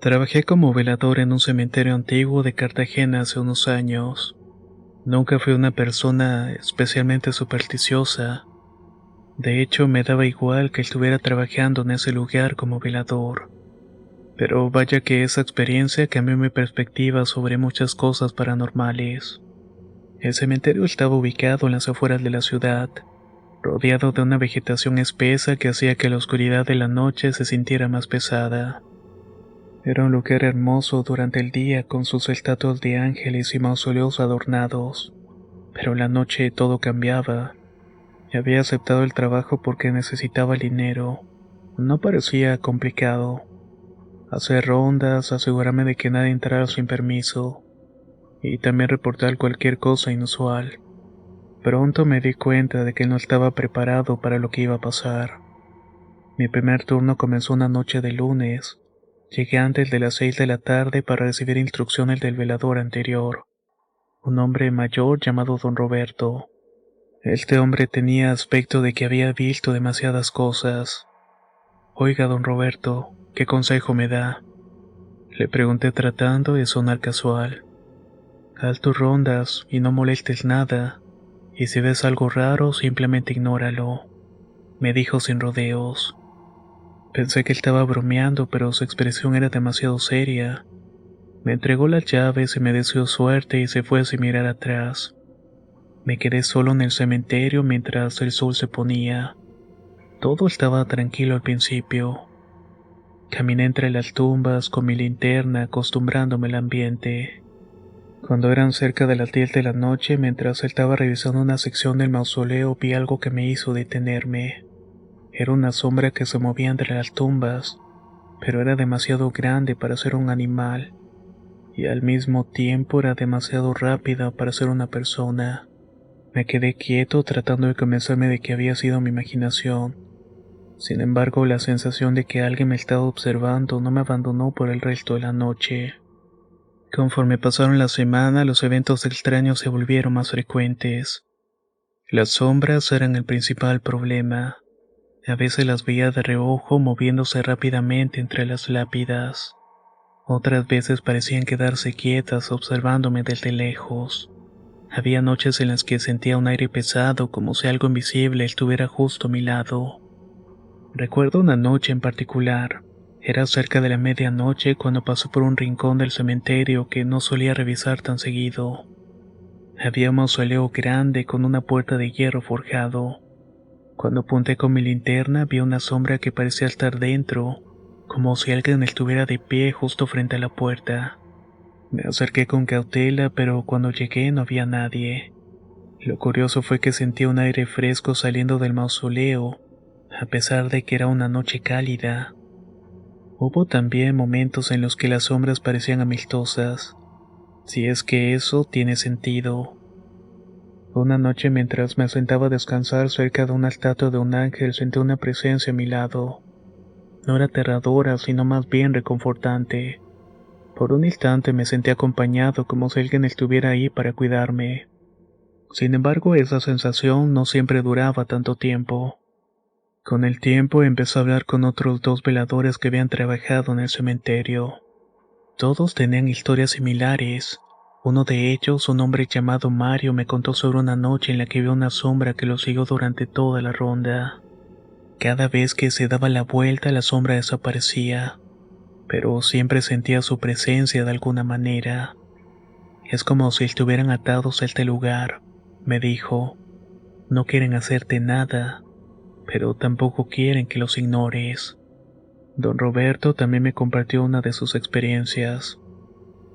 Trabajé como velador en un cementerio antiguo de Cartagena hace unos años. Nunca fui una persona especialmente supersticiosa. De hecho, me daba igual que estuviera trabajando en ese lugar como velador. Pero vaya que esa experiencia cambió mi perspectiva sobre muchas cosas paranormales. El cementerio estaba ubicado en las afueras de la ciudad, rodeado de una vegetación espesa que hacía que la oscuridad de la noche se sintiera más pesada. Era un lugar hermoso durante el día con sus estatuas de ángeles y mausoleos adornados, pero en la noche todo cambiaba. Había aceptado el trabajo porque necesitaba el dinero. No parecía complicado. Hacer rondas, asegurarme de que nadie entrara sin permiso, y también reportar cualquier cosa inusual. Pronto me di cuenta de que no estaba preparado para lo que iba a pasar. Mi primer turno comenzó una noche de lunes. Llegué antes de las 6 de la tarde para recibir instrucciones del velador anterior, un hombre mayor llamado don Roberto. Este hombre tenía aspecto de que había visto demasiadas cosas. Oiga, don Roberto, ¿qué consejo me da? Le pregunté tratando de sonar casual. Haz tus rondas y no molestes nada, y si ves algo raro simplemente ignóralo, me dijo sin rodeos. Pensé que estaba bromeando, pero su expresión era demasiado seria. Me entregó las llaves y me deseó suerte y se fue sin mirar atrás. Me quedé solo en el cementerio mientras el sol se ponía. Todo estaba tranquilo al principio. Caminé entre las tumbas con mi linterna acostumbrándome al ambiente. Cuando eran cerca de las 10 de la noche, mientras estaba revisando una sección del mausoleo, vi algo que me hizo detenerme. Era una sombra que se movía entre las tumbas, pero era demasiado grande para ser un animal, y al mismo tiempo era demasiado rápida para ser una persona. Me quedé quieto tratando de convencerme de que había sido mi imaginación. Sin embargo, la sensación de que alguien me estaba observando no me abandonó por el resto de la noche. Conforme pasaron las semanas, los eventos extraños se volvieron más frecuentes. Las sombras eran el principal problema. A veces las veía de reojo moviéndose rápidamente entre las lápidas. Otras veces parecían quedarse quietas observándome desde lejos. Había noches en las que sentía un aire pesado como si algo invisible estuviera justo a mi lado. Recuerdo una noche en particular. Era cerca de la medianoche cuando pasé por un rincón del cementerio que no solía revisar tan seguido. Había un mausoleo grande con una puerta de hierro forjado. Cuando apunté con mi linterna vi una sombra que parecía estar dentro, como si alguien estuviera de pie justo frente a la puerta. Me acerqué con cautela, pero cuando llegué no había nadie. Lo curioso fue que sentí un aire fresco saliendo del mausoleo, a pesar de que era una noche cálida. Hubo también momentos en los que las sombras parecían amistosas, si es que eso tiene sentido. Una noche mientras me sentaba a descansar cerca de una estatua de un ángel sentí una presencia a mi lado. No era aterradora, sino más bien reconfortante. Por un instante me sentí acompañado como si alguien estuviera ahí para cuidarme. Sin embargo, esa sensación no siempre duraba tanto tiempo. Con el tiempo empecé a hablar con otros dos veladores que habían trabajado en el cementerio. Todos tenían historias similares. Uno de ellos, un hombre llamado Mario, me contó sobre una noche en la que vio una sombra que lo siguió durante toda la ronda. Cada vez que se daba la vuelta, la sombra desaparecía, pero siempre sentía su presencia de alguna manera. Es como si estuvieran atados a este lugar, me dijo. No quieren hacerte nada, pero tampoco quieren que los ignores. Don Roberto también me compartió una de sus experiencias.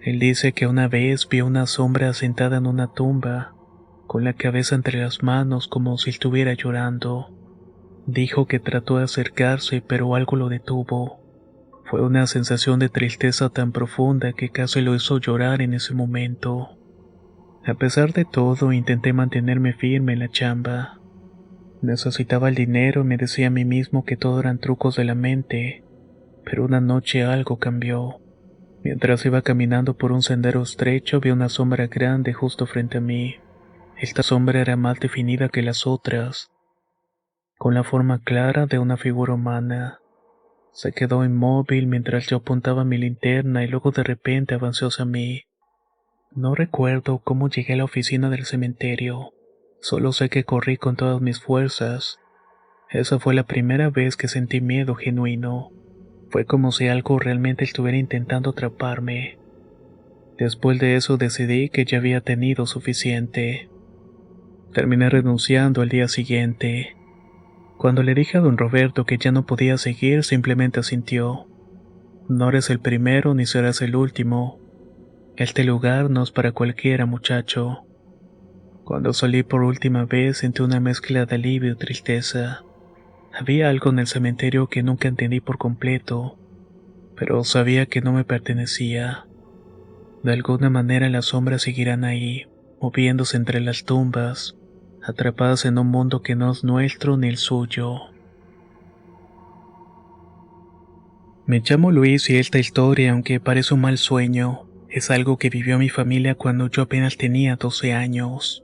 Él dice que una vez vio una sombra sentada en una tumba, con la cabeza entre las manos como si estuviera llorando. Dijo que trató de acercarse, pero algo lo detuvo. Fue una sensación de tristeza tan profunda que casi lo hizo llorar en ese momento. A pesar de todo, intenté mantenerme firme en la chamba. Necesitaba el dinero y me decía a mí mismo que todo eran trucos de la mente, pero una noche algo cambió. Mientras iba caminando por un sendero estrecho, vi una sombra grande justo frente a mí. Esta sombra era más definida que las otras, con la forma clara de una figura humana. Se quedó inmóvil mientras yo apuntaba mi linterna y luego de repente avanzó hacia mí. No recuerdo cómo llegué a la oficina del cementerio. Solo sé que corrí con todas mis fuerzas. Esa fue la primera vez que sentí miedo genuino. Fue como si algo realmente estuviera intentando atraparme. Después de eso decidí que ya había tenido suficiente. Terminé renunciando al día siguiente. Cuando le dije a don Roberto que ya no podía seguir, simplemente asintió. No eres el primero ni serás el último. Este lugar no es para cualquiera, muchacho. Cuando salí por última vez sentí una mezcla de alivio y tristeza. Había algo en el cementerio que nunca entendí por completo, pero sabía que no me pertenecía. De alguna manera las sombras seguirán ahí, moviéndose entre las tumbas, atrapadas en un mundo que no es nuestro ni el suyo. Me llamo Luis y esta historia, aunque parece un mal sueño, es algo que vivió mi familia cuando yo apenas tenía 12 años.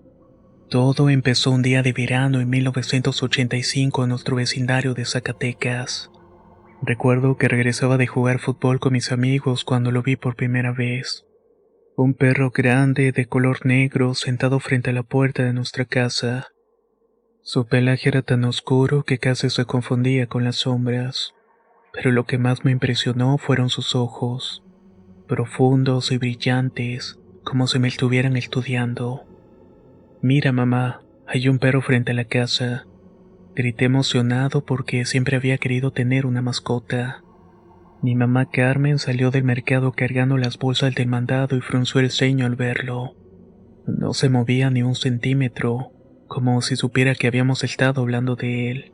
Todo empezó un día de verano en 1985 en nuestro vecindario de Zacatecas. Recuerdo que regresaba de jugar fútbol con mis amigos cuando lo vi por primera vez. Un perro grande de color negro sentado frente a la puerta de nuestra casa. Su pelaje era tan oscuro que casi se confundía con las sombras. Pero lo que más me impresionó fueron sus ojos, profundos y brillantes, como si me estuvieran estudiando. Mira, mamá, hay un perro frente a la casa. Grité emocionado porque siempre había querido tener una mascota. Mi mamá Carmen salió del mercado cargando las bolsas del mandado y frunció el ceño al verlo. No se movía ni un centímetro, como si supiera que habíamos estado hablando de él.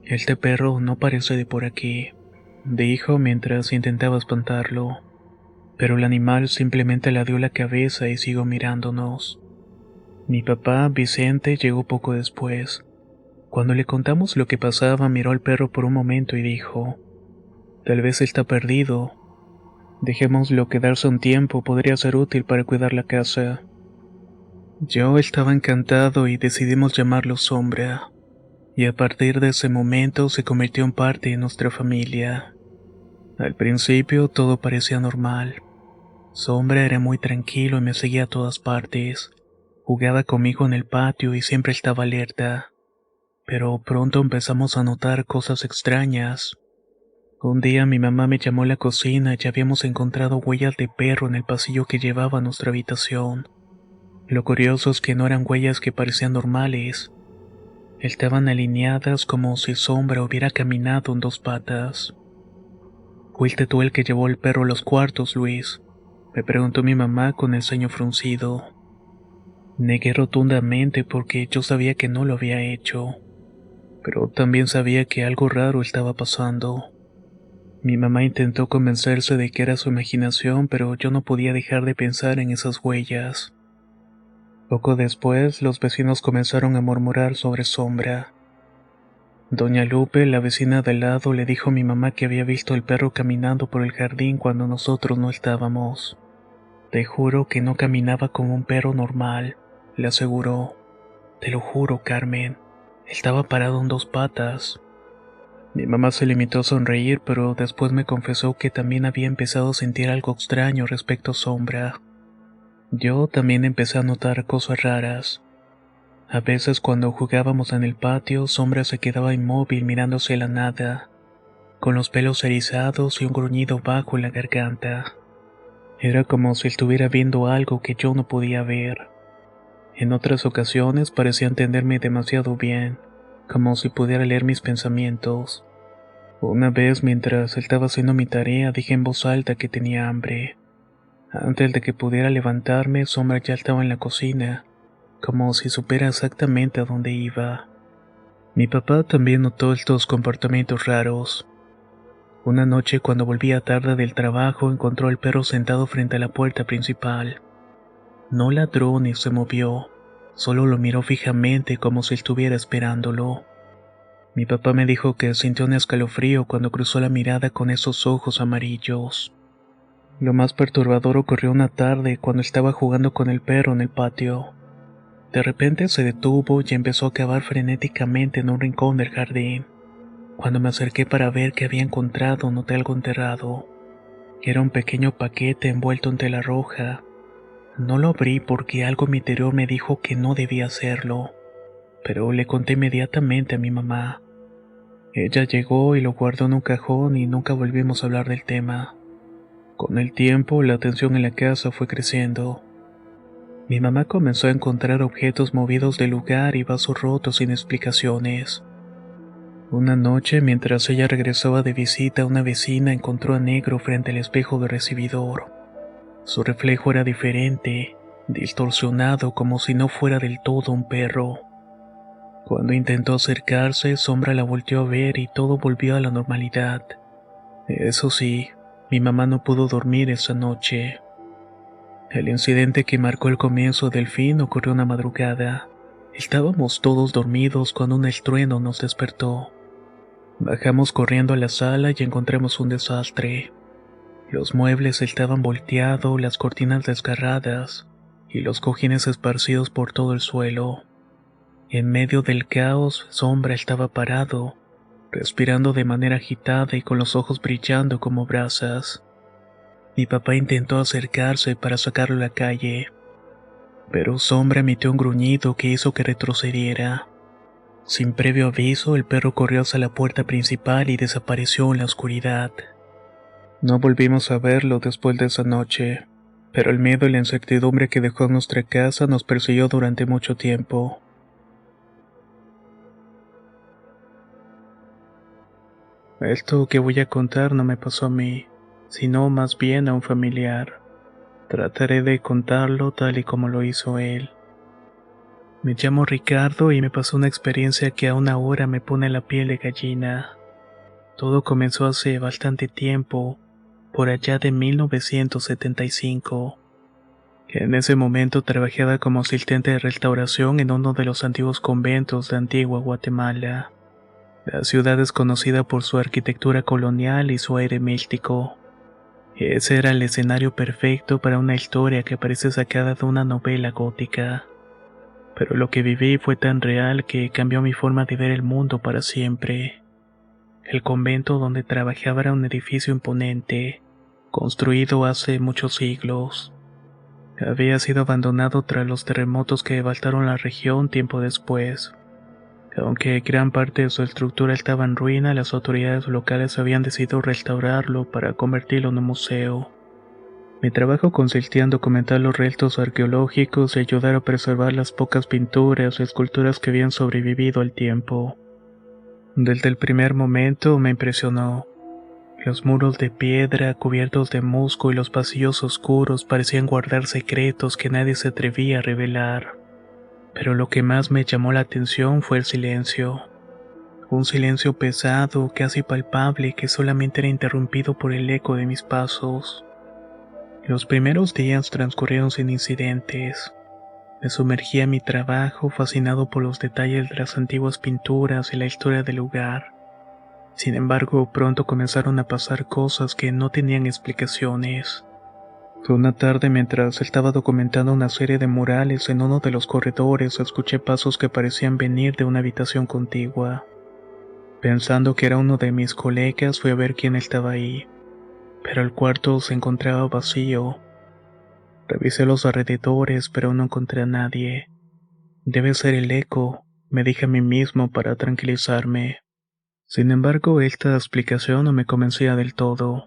Este perro no parece de por aquí, dijo mientras intentaba espantarlo. Pero el animal simplemente le dio la cabeza y siguió mirándonos. Mi papá, Vicente, llegó poco después. Cuando le contamos lo que pasaba, miró al perro por un momento y dijo: «Tal vez está perdido. Dejémoslo quedarse un tiempo, podría ser útil para cuidar la casa». Yo estaba encantado y decidimos llamarlo Sombra. Y a partir de ese momento se convirtió en parte de nuestra familia. Al principio todo parecía normal. Sombra era muy tranquilo y me seguía a todas partes. Jugaba conmigo en el patio y siempre estaba alerta. Pero pronto empezamos a notar cosas extrañas. Un día mi mamá me llamó a la cocina y habíamos encontrado huellas de perro en el pasillo que llevaba a nuestra habitación. Lo curioso es que no eran huellas que parecían normales. Estaban alineadas como si Sombra hubiera caminado en dos patas. «¿Fuiste tú el que llevó el perro a los cuartos, Luis?», me preguntó mi mamá con el ceño fruncido. Negué rotundamente porque yo sabía que no lo había hecho, pero también sabía que algo raro estaba pasando. Mi mamá intentó convencerse de que era su imaginación, pero yo no podía dejar de pensar en esas huellas. Poco después, los vecinos comenzaron a murmurar sobre Sombra. Doña Lupe, la vecina de al lado, le dijo a mi mamá que había visto al perro caminando por el jardín cuando nosotros no estábamos. «Te juro que no caminaba como un perro normal», le aseguró. «Te lo juro, Carmen. Estaba parado en dos patas». Mi mamá se limitó a sonreír, pero después me confesó que también había empezado a sentir algo extraño respecto a Sombra. Yo también empecé a notar cosas raras. A veces cuando jugábamos en el patio, Sombra se quedaba inmóvil mirando hacia la nada, con los pelos erizados y un gruñido bajo en la garganta. Era como si estuviera viendo algo que yo no podía ver. En otras ocasiones parecía entenderme demasiado bien, como si pudiera leer mis pensamientos. Una vez, mientras estaba haciendo mi tarea, dije en voz alta que tenía hambre. Antes de que pudiera levantarme, Sombra ya estaba en la cocina, como si supiera exactamente a dónde iba. Mi papá también notó estos comportamientos raros. Una noche, cuando volvía tarde del trabajo, encontró al perro sentado frente a la puerta principal. No ladró ni se movió, solo lo miró fijamente como si estuviera esperándolo. Mi papá me dijo que sintió un escalofrío cuando cruzó la mirada con esos ojos amarillos. Lo más perturbador ocurrió una tarde cuando estaba jugando con el perro en el patio. De repente se detuvo y empezó a cavar frenéticamente en un rincón del jardín. Cuando me acerqué para ver qué había encontrado, noté algo enterrado. Era un pequeño paquete envuelto en tela roja. No lo abrí porque algo en mi interior me dijo que no debía hacerlo, pero le conté inmediatamente a mi mamá. Ella llegó y lo guardó en un cajón y nunca volvimos a hablar del tema. Con el tiempo, la tensión en la casa fue creciendo. Mi mamá comenzó a encontrar objetos movidos del lugar y vasos rotos sin explicaciones. Una noche, mientras ella regresaba de visita, una vecina encontró a Negro frente al espejo del recibidor. Su reflejo era diferente, distorsionado como si no fuera del todo un perro. Cuando intentó acercarse, Sombra la volteó a ver y todo volvió a la normalidad. Eso sí, mi mamá no pudo dormir esa noche. El incidente que marcó el comienzo del fin ocurrió una madrugada. Estábamos todos dormidos cuando un estruendo nos despertó. Bajamos corriendo a la sala y encontramos un desastre. Los muebles estaban volteados, las cortinas desgarradas y los cojines esparcidos por todo el suelo. En medio del caos, Sombra estaba parado, respirando de manera agitada y con los ojos brillando como brasas. Mi papá intentó acercarse para sacarlo a la calle, pero Sombra emitió un gruñido que hizo que retrocediera. Sin previo aviso, el perro corrió hacia la puerta principal y desapareció en la oscuridad. No volvimos a verlo después de esa noche, pero el miedo y la incertidumbre que dejó en nuestra casa nos persiguió durante mucho tiempo. Esto que voy a contar no me pasó a mí, sino más bien a un familiar. Trataré de contarlo tal y como lo hizo él. Me llamo Ricardo y me pasó una experiencia que aún ahora me pone la piel de gallina. Todo comenzó hace bastante tiempo, por allá de 1975. En ese momento trabajaba como asistente de restauración en uno de los antiguos conventos de Antigua Guatemala. La ciudad es conocida por su arquitectura colonial y su aire místico. Ese era el escenario perfecto para una historia que parece sacada de una novela gótica. Pero lo que viví fue tan real que cambió mi forma de ver el mundo para siempre. El convento donde trabajaba era un edificio imponente, construido hace muchos siglos. Había sido abandonado tras los terremotos que devastaron la región tiempo después. Aunque gran parte de su estructura estaba en ruina, las autoridades locales habían decidido restaurarlo para convertirlo en un museo. Mi trabajo consistía en documentar los restos arqueológicos y ayudar a preservar las pocas pinturas y esculturas que habían sobrevivido al tiempo. Desde el primer momento me impresionó. Los muros de piedra cubiertos de musgo y los pasillos oscuros parecían guardar secretos que nadie se atrevía a revelar. Pero lo que más me llamó la atención fue el silencio. Un silencio pesado, casi palpable, que solamente era interrumpido por el eco de mis pasos. Los primeros días transcurrieron sin incidentes. Me sumergí en mi trabajo, fascinado por los detalles de las antiguas pinturas y la historia del lugar. Sin embargo, pronto comenzaron a pasar cosas que no tenían explicaciones. Una tarde, mientras estaba documentando una serie de murales en uno de los corredores, escuché pasos que parecían venir de una habitación contigua. Pensando que era uno de mis colegas, fui a ver quién estaba ahí, pero el cuarto se encontraba vacío. Revisé los alrededores, pero no encontré a nadie. Debe ser el eco, me dije a mí mismo para tranquilizarme. Sin embargo, esta explicación no me convencía del todo.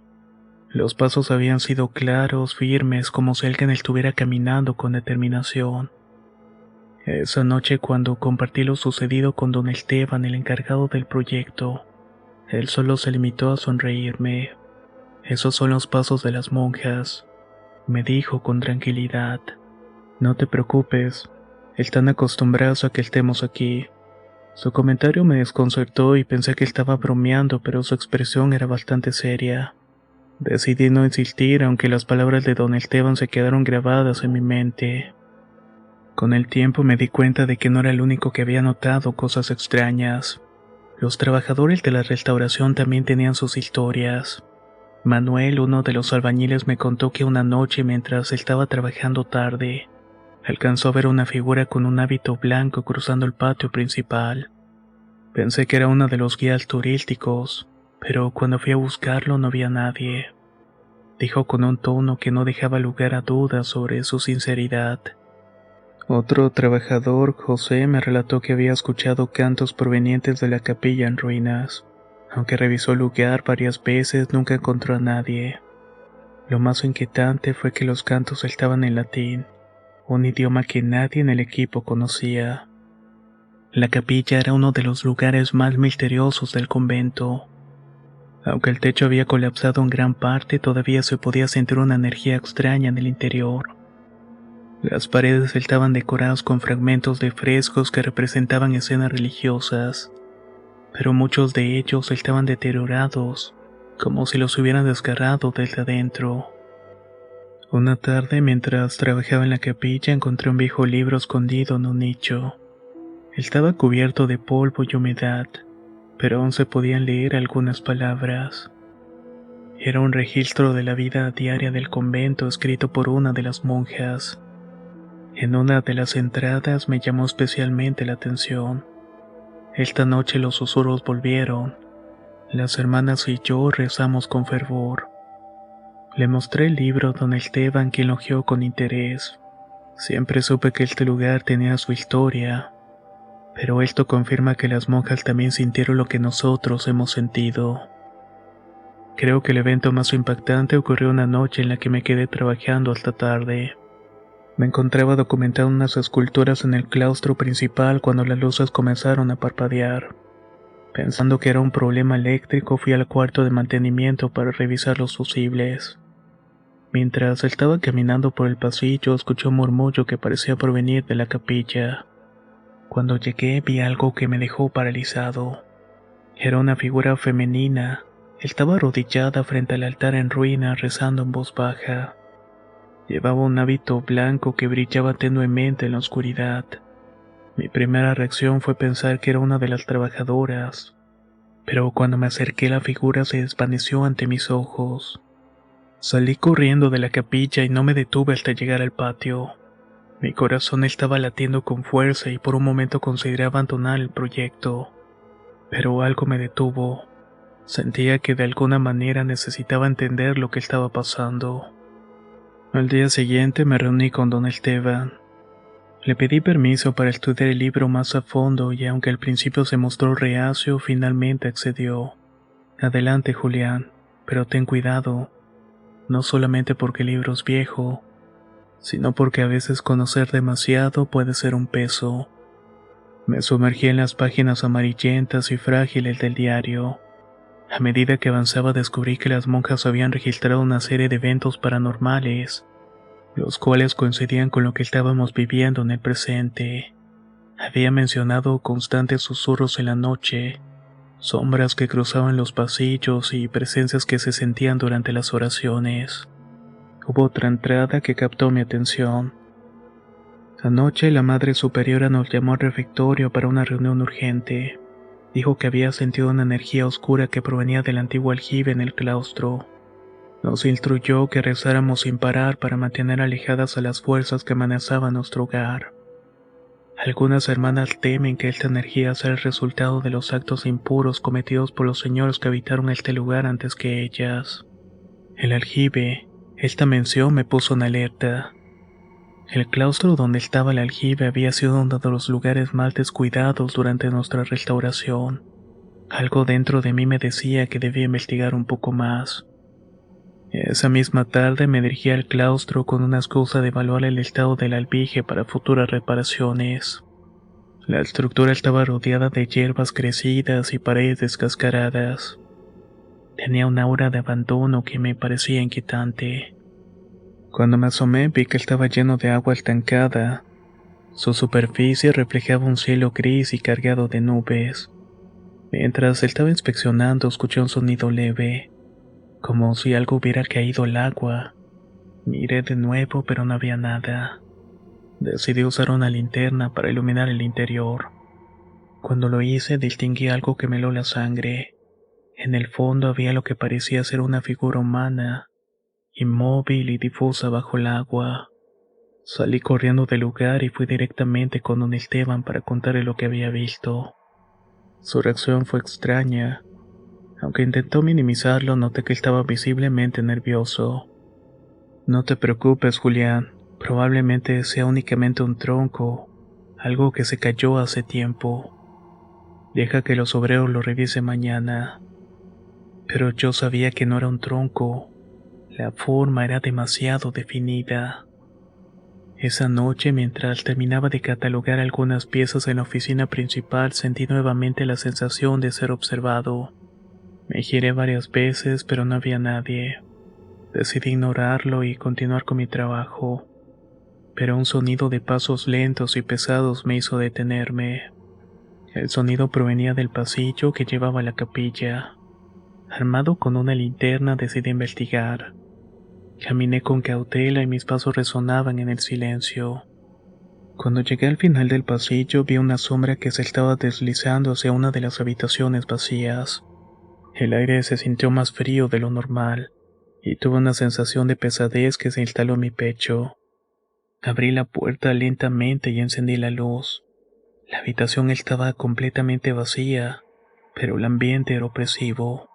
Los pasos habían sido claros, firmes, como si alguien estuviera caminando con determinación. Esa noche, cuando compartí lo sucedido con don Esteban, el encargado del proyecto, él solo se limitó a sonreírme. Esos son los pasos de las monjas, me dijo con tranquilidad. No te preocupes, están acostumbrados a que estemos aquí. Su comentario me desconcertó y pensé que estaba bromeando, pero su expresión era bastante seria. Decidí no insistir, aunque las palabras de don Esteban se quedaron grabadas en mi mente. Con el tiempo me di cuenta de que no era el único que había notado cosas extrañas. Los trabajadores de la restauración también tenían sus historias. Manuel, uno de los albañiles, me contó que una noche, mientras estaba trabajando tarde, alcanzó a ver una figura con un hábito blanco cruzando el patio principal. Pensé que era uno de los guías turísticos, pero cuando fui a buscarlo no había nadie. Dijo con un tono que no dejaba lugar a dudas sobre su sinceridad. Otro trabajador, José, me relató que había escuchado cantos provenientes de la capilla en ruinas. Aunque revisó el lugar varias veces, nunca encontró a nadie. Lo más inquietante fue que los cantos estaban en latín, un idioma que nadie en el equipo conocía. La capilla era uno de los lugares más misteriosos del convento. Aunque el techo había colapsado en gran parte, todavía se podía sentir una energía extraña en el interior. Las paredes estaban decoradas con fragmentos de frescos que representaban escenas religiosas, pero muchos de ellos estaban deteriorados, como si los hubieran desgarrado desde adentro. Una tarde, mientras trabajaba en la capilla, encontré un viejo libro escondido en un nicho. Estaba cubierto de polvo y humedad, pero aún se podían leer algunas palabras. Era un registro de la vida diaria del convento escrito por una de las monjas. En una de las entradas me llamó especialmente la atención. Esta noche los susurros volvieron. Las hermanas y yo rezamos con fervor. Le mostré el libro a don Esteban, quien lo hojeó con interés. Siempre supe que este lugar tenía su historia, pero esto confirma que las monjas también sintieron lo que nosotros hemos sentido. Creo que el evento más impactante ocurrió una noche en la que me quedé trabajando hasta tarde. Me encontraba documentando unas esculturas en el claustro principal cuando las luces comenzaron a parpadear. Pensando que era un problema eléctrico, fui al cuarto de mantenimiento para revisar los fusibles. Mientras estaba caminando por el pasillo, escuché un murmullo que parecía provenir de la capilla. Cuando llegué, vi algo que me dejó paralizado. Era una figura femenina. Estaba arrodillada frente al altar en ruinas, rezando en voz baja. Llevaba un hábito blanco que brillaba tenuemente en la oscuridad. Mi primera reacción fue pensar que era una de las trabajadoras, pero cuando me acerqué la figura se desvaneció ante mis ojos. Salí corriendo de la capilla y no me detuve hasta llegar al patio. Mi corazón estaba latiendo con fuerza y por un momento consideré abandonar el proyecto, pero algo me detuvo. Sentía que de alguna manera necesitaba entender lo que estaba pasando. Al día siguiente me reuní con don Esteban. Le pedí permiso para estudiar el libro más a fondo y aunque al principio se mostró reacio, finalmente accedió. Adelante, Julián, pero ten cuidado, no solamente porque el libro es viejo, sino porque a veces conocer demasiado puede ser un peso. Me sumergí en las páginas amarillentas y frágiles del diario. A medida que avanzaba descubrí que las monjas habían registrado una serie de eventos paranormales, los cuales coincidían con lo que estábamos viviendo en el presente. Había mencionado constantes susurros en la noche, sombras que cruzaban los pasillos y presencias que se sentían durante las oraciones. Hubo otra entrada que captó mi atención. Anoche la Madre Superiora nos llamó al refectorio para una reunión urgente. Dijo que había sentido una energía oscura que provenía del antiguo aljibe en el claustro. Nos instruyó que rezáramos sin parar para mantener alejadas a las fuerzas que amenazaban nuestro hogar. Algunas hermanas temen que esta energía sea el resultado de los actos impuros cometidos por los señores que habitaron este lugar antes que ellas. El aljibe, esta mención me puso en alerta. El claustro donde estaba el aljibe había sido uno de los lugares más descuidados durante nuestra restauración. Algo dentro de mí me decía que debía investigar un poco más. Esa misma tarde me dirigí al claustro con una excusa de evaluar el estado del albique para futuras reparaciones. La estructura estaba rodeada de hierbas crecidas y paredes descascaradas. Tenía un aura de abandono que me parecía inquietante. Cuando me asomé vi que estaba lleno de agua estancada. Su superficie reflejaba un cielo gris y cargado de nubes. Mientras estaba inspeccionando escuché un sonido leve, como si algo hubiera caído al agua. Miré de nuevo, pero no había nada. Decidí usar una linterna para iluminar el interior. Cuando lo hice, distinguí algo que me heló la sangre. En el fondo había lo que parecía ser una figura humana, inmóvil y difusa bajo el agua. Salí corriendo del lugar y fui directamente con don Esteban para contarle lo que había visto. Su reacción fue extraña. Aunque intentó minimizarlo, noté que estaba visiblemente nervioso. No te preocupes, Julián. Probablemente sea únicamente un tronco, algo que se cayó hace tiempo. Deja que los obreros lo revisen mañana. Pero yo sabía que no era un tronco. La forma era demasiado definida. Esa noche, mientras terminaba de catalogar algunas piezas en la oficina principal, sentí nuevamente la sensación de ser observado. Me giré varias veces, pero no había nadie. Decidí ignorarlo y continuar con mi trabajo. Pero un sonido de pasos lentos y pesados me hizo detenerme. El sonido provenía del pasillo que llevaba a la capilla. Armado con una linterna, decidí investigar. Caminé con cautela y mis pasos resonaban en el silencio. Cuando llegué al final del pasillo, vi una sombra que se estaba deslizando hacia una de las habitaciones vacías. El aire se sintió más frío de lo normal, y tuve una sensación de pesadez que se instaló en mi pecho. Abrí la puerta lentamente y encendí la luz. La habitación estaba completamente vacía, pero el ambiente era opresivo.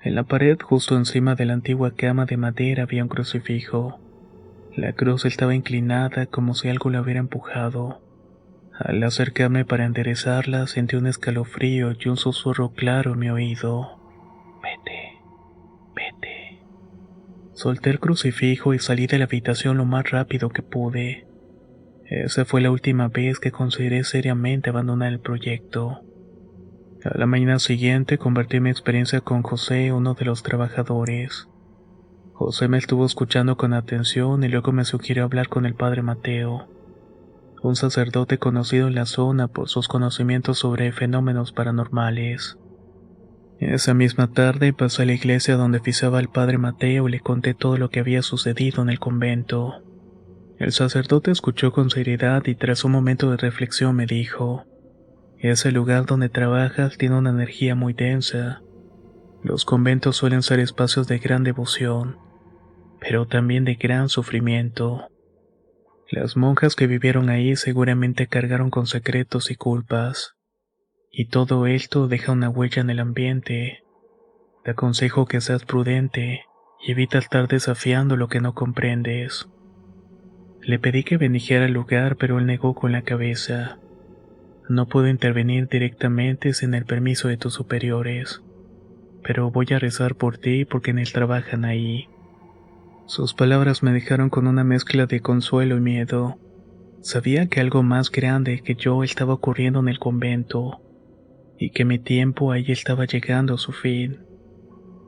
En la pared, justo encima de la antigua cama de madera, había un crucifijo. La cruz estaba inclinada como si algo la hubiera empujado. Al acercarme para enderezarla, sentí un escalofrío y un susurro claro en mi oído. Vete, vete. Solté el crucifijo y salí de la habitación lo más rápido que pude. Esa fue la última vez que consideré seriamente abandonar el proyecto. A la mañana siguiente compartí mi experiencia con José, uno de los trabajadores. José me estuvo escuchando con atención y luego me sugirió hablar con el padre Mateo, un sacerdote conocido en la zona por sus conocimientos sobre fenómenos paranormales. Esa misma tarde pasé a la iglesia donde oficiaba el padre Mateo y le conté todo lo que había sucedido en el convento. El sacerdote escuchó con seriedad y tras un momento de reflexión me dijo: ese lugar donde trabajas tiene una energía muy densa. Los conventos suelen ser espacios de gran devoción, pero también de gran sufrimiento. Las monjas que vivieron ahí seguramente cargaron con secretos y culpas, y todo esto deja una huella en el ambiente. Te aconsejo que seas prudente y evita estar desafiando lo que no comprendes. Le pedí que bendijera el lugar, pero él negó con la cabeza. No puedo intervenir directamente sin el permiso de tus superiores, pero voy a rezar por ti porque en él trabajan ahí. Sus palabras me dejaron con una mezcla de consuelo y miedo. Sabía que algo más grande que yo estaba ocurriendo en el convento, y que mi tiempo ahí estaba llegando a su fin.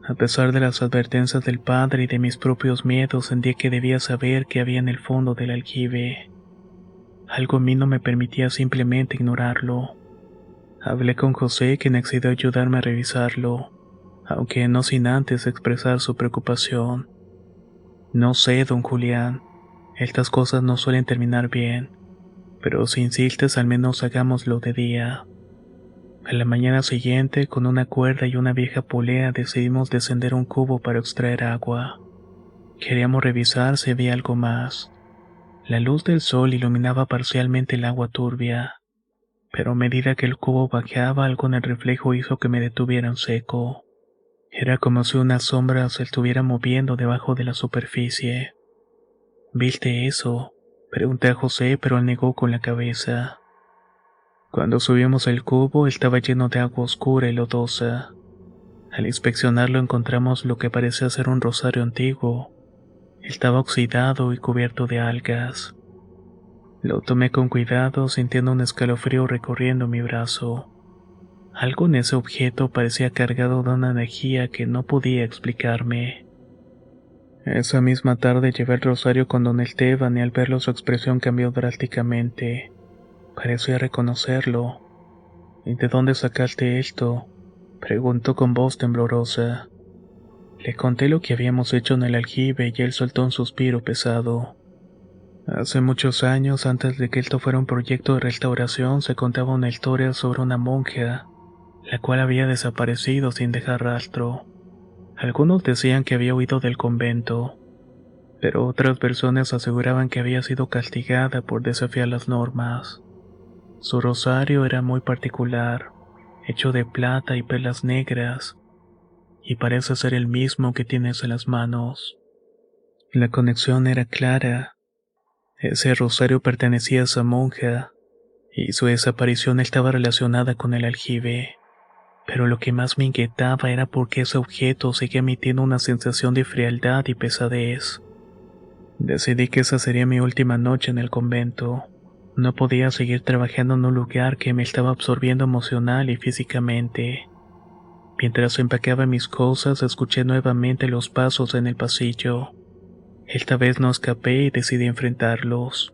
A pesar de las advertencias del padre y de mis propios miedos, sentí que debía saber qué había en el fondo del aljibe. Algo en mí no me permitía simplemente ignorarlo. Hablé con José, quien accedió a ayudarme a revisarlo, aunque no sin antes expresar su preocupación. No sé, don Julián, estas cosas no suelen terminar bien, pero si insistes al menos hagámoslo de día. A la mañana siguiente, con una cuerda y una vieja polea, decidimos descender un cubo para extraer agua. Queríamos revisar si había algo más. La luz del sol iluminaba parcialmente el agua turbia, pero a medida que el cubo bajaba, algo en el reflejo hizo que me detuviera en seco. Era como si una sombra se estuviera moviendo debajo de la superficie. ¿Viste eso?, pregunté a José, pero él negó con la cabeza. Cuando subimos el cubo, estaba lleno de agua oscura y lodosa. Al inspeccionarlo encontramos lo que parecía ser un rosario antiguo. Estaba oxidado y cubierto de algas. Lo tomé con cuidado, sintiendo un escalofrío recorriendo mi brazo. Algo en ese objeto parecía cargado de una energía que no podía explicarme. Esa misma tarde llevé el rosario con don Esteban y al verlo su expresión cambió drásticamente. Parecía reconocerlo. ¿Y de dónde sacaste esto?, preguntó con voz temblorosa. Le conté lo que habíamos hecho en el aljibe y él soltó un suspiro pesado. Hace muchos años, antes de que esto fuera un proyecto de restauración, se contaba una historia sobre una monja, la cual había desaparecido sin dejar rastro. Algunos decían que había huido del convento, pero otras personas aseguraban que había sido castigada por desafiar las normas. Su rosario era muy particular. hecho de plata y perlas negras, y parece ser el mismo que tienes en las manos. La conexión era clara. Ese rosario pertenecía a esa monja, y su desaparición estaba relacionada con el aljibe. Pero lo que más me inquietaba era por qué ese objeto seguía emitiendo una sensación de frialdad y pesadez. Decidí que esa sería mi última noche en el convento. No podía seguir trabajando en un lugar que me estaba absorbiendo emocional y físicamente. Mientras empacaba mis cosas, escuché nuevamente los pasos en el pasillo. Esta vez no escapé y decidí enfrentarlos.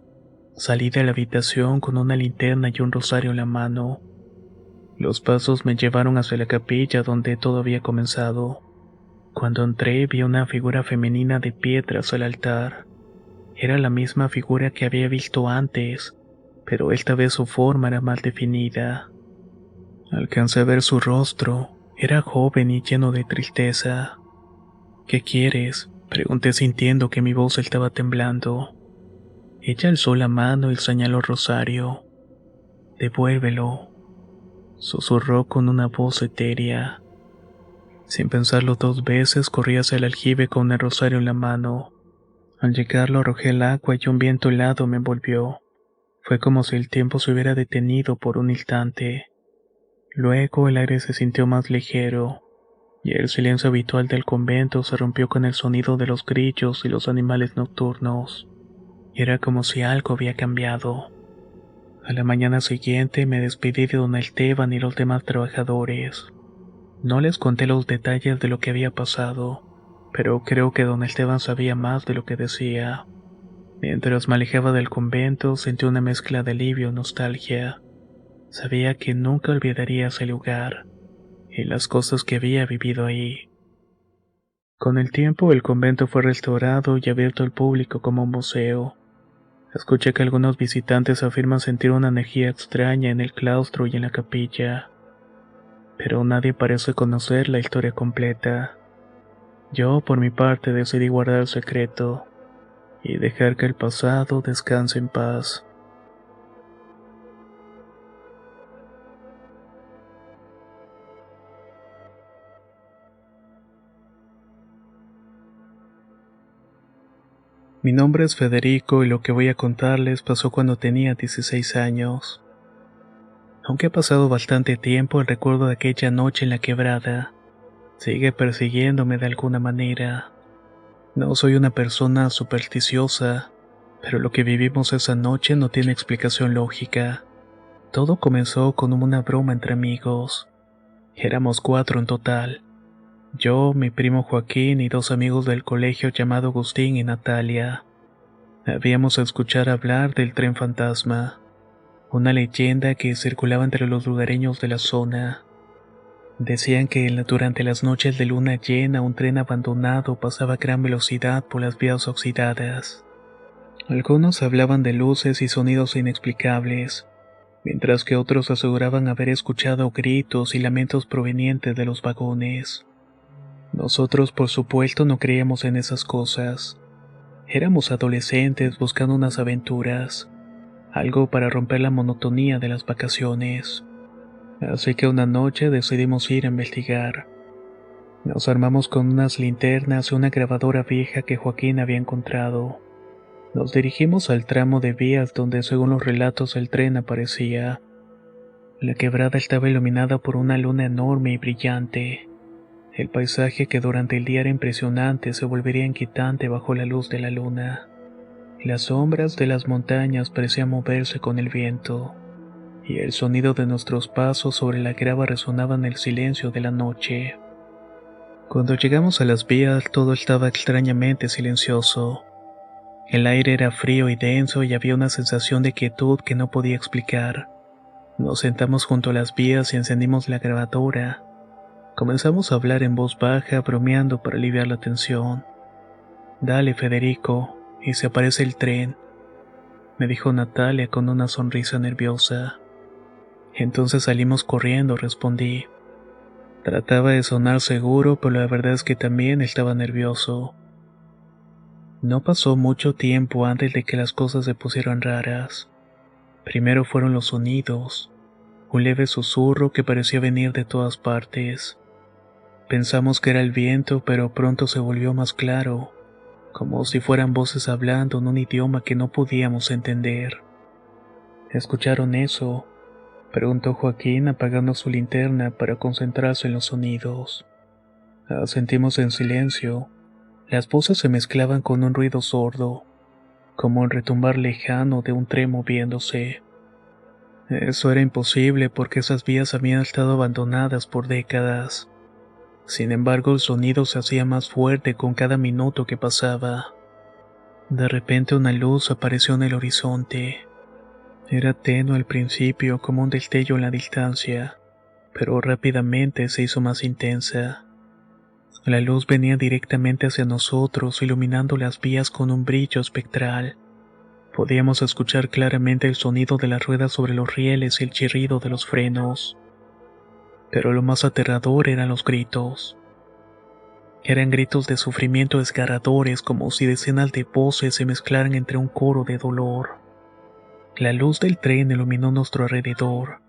Salí de la habitación con una linterna y un rosario en la mano. Los pasos me llevaron hacia la capilla donde todo había comenzado. Cuando entré vi una figura femenina de pie tras el altar. Era la misma figura que había visto antes, pero esta vez su forma era más definida. Alcancé a ver su rostro. Era joven y lleno de tristeza. ¿Qué quieres?, pregunté sintiendo que mi voz estaba temblando. Ella alzó la mano y señaló el rosario. Devuélvelo, susurró con una voz etérea. Sin pensarlo dos veces, corrí hacia el aljibe con el rosario en la mano. Al llegar lo arrojé al agua y un viento helado me envolvió. Fue como si el tiempo se hubiera detenido por un instante. Luego el aire se sintió más ligero, y el silencio habitual del convento se rompió con el sonido de los grillos y los animales nocturnos. Era como si algo había cambiado. A la mañana siguiente me despedí de don Esteban y los demás trabajadores. No les conté los detalles de lo que había pasado, pero creo que don Esteban sabía más de lo que decía. Mientras me alejaba del convento, sentí una mezcla de alivio y nostalgia. Sabía que nunca olvidaría ese lugar y las cosas que había vivido ahí. Con el tiempo, el convento fue restaurado y abierto al público como un museo. Escuché que algunos visitantes afirman sentir una energía extraña en el claustro y en la capilla, pero nadie parece conocer la historia completa. Yo, por mi parte, decidí guardar el secreto y dejar que el pasado descanse en paz. Mi nombre es Federico y lo que voy a contarles pasó cuando tenía 16 años. Aunque ha pasado bastante tiempo, el recuerdo de aquella noche en la quebrada sigue persiguiéndome de alguna manera. No soy una persona supersticiosa, pero lo que vivimos esa noche no tiene explicación lógica. Todo comenzó con una broma entre amigos. Éramos 4 en total. Yo, mi primo Joaquín y 2 amigos del colegio llamado Agustín y Natalia. Habíamos escuchado hablar del tren fantasma, una leyenda que circulaba entre los lugareños de la zona. Decían que durante las noches de luna llena un tren abandonado pasaba a gran velocidad por las vías oxidadas. Algunos hablaban de luces y sonidos inexplicables, mientras que otros aseguraban haber escuchado gritos y lamentos provenientes de los vagones. Nosotros, por supuesto, no creíamos en esas cosas. Éramos adolescentes buscando unas aventuras, algo para romper la monotonía de las vacaciones. Así que una noche decidimos ir a investigar. Nos armamos con unas linternas y una grabadora vieja que Joaquín había encontrado. Nos dirigimos al tramo de vías donde, según los relatos, el tren aparecía. La quebrada estaba iluminada por una luna enorme y brillante. El paisaje, que durante el día era impresionante, se volvería inquietante bajo la luz de la luna. Las sombras de las montañas parecían moverse con el viento, y el sonido de nuestros pasos sobre la grava resonaba en el silencio de la noche. Cuando llegamos a las vías, todo estaba extrañamente silencioso. El aire era frío y denso y había una sensación de quietud que no podía explicar. Nos sentamos junto a las vías y encendimos la grabadora. Comenzamos a hablar en voz baja, bromeando para aliviar la tensión. «Dale, Federico, y se aparece el tren», me dijo Natalia con una sonrisa nerviosa. Entonces salimos corriendo, respondí. Trataba de sonar seguro, pero la verdad es que también estaba nervioso. No pasó mucho tiempo antes de que las cosas se pusieran raras. Primero fueron los sonidos. un leve susurro que parecía venir de todas partes. Pensamos que era el viento, pero pronto se volvió más claro, como si fueran voces hablando en un idioma que no podíamos entender. ¿Escucharon eso?, preguntó Joaquín apagando su linterna para concentrarse en los sonidos. Asentimos en silencio. Las voces se mezclaban con un ruido sordo, como un retumbar lejano de un tren moviéndose. Eso era imposible porque esas vías habían estado abandonadas por décadas. Sin embargo, el sonido se hacía más fuerte con cada minuto que pasaba. De repente una luz apareció en el horizonte. Era tenue al principio, como un destello en la distancia, pero rápidamente se hizo más intensa. La luz venía directamente hacia nosotros, iluminando las vías con un brillo espectral. Podíamos escuchar claramente el sonido de las ruedas sobre los rieles y el chirrido de los frenos. Pero lo más aterrador eran los gritos. Eran gritos de sufrimiento desgarradores, como si decenas de voces se mezclaran entre un coro de dolor. La luz del tren iluminó nuestro alrededor,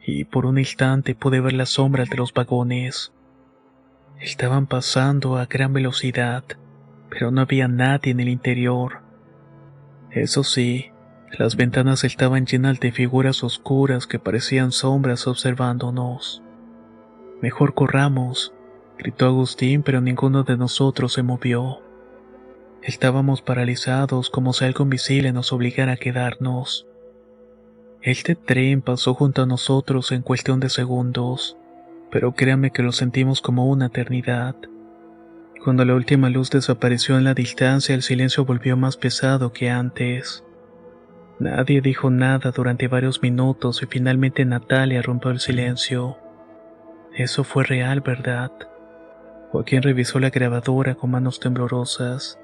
y por un instante pude ver las sombras de los vagones. Estaban pasando a gran velocidad, pero no había nadie en el interior. Eso sí, las ventanas estaban llenas de figuras oscuras que parecían sombras observándonos. «Mejor corramos», gritó Agustín, pero ninguno de nosotros se movió. Estábamos paralizados, como si algo invisible nos obligara a quedarnos. Este tren pasó junto a nosotros en cuestión de segundos, pero créame que lo sentimos como una eternidad. Cuando la última luz desapareció en la distancia, el silencio volvió más pesado que antes. Nadie dijo nada durante varios minutos y finalmente Natalia rompió el silencio. Eso fue real, ¿verdad? Joaquín revisó la grabadora con manos temblorosas.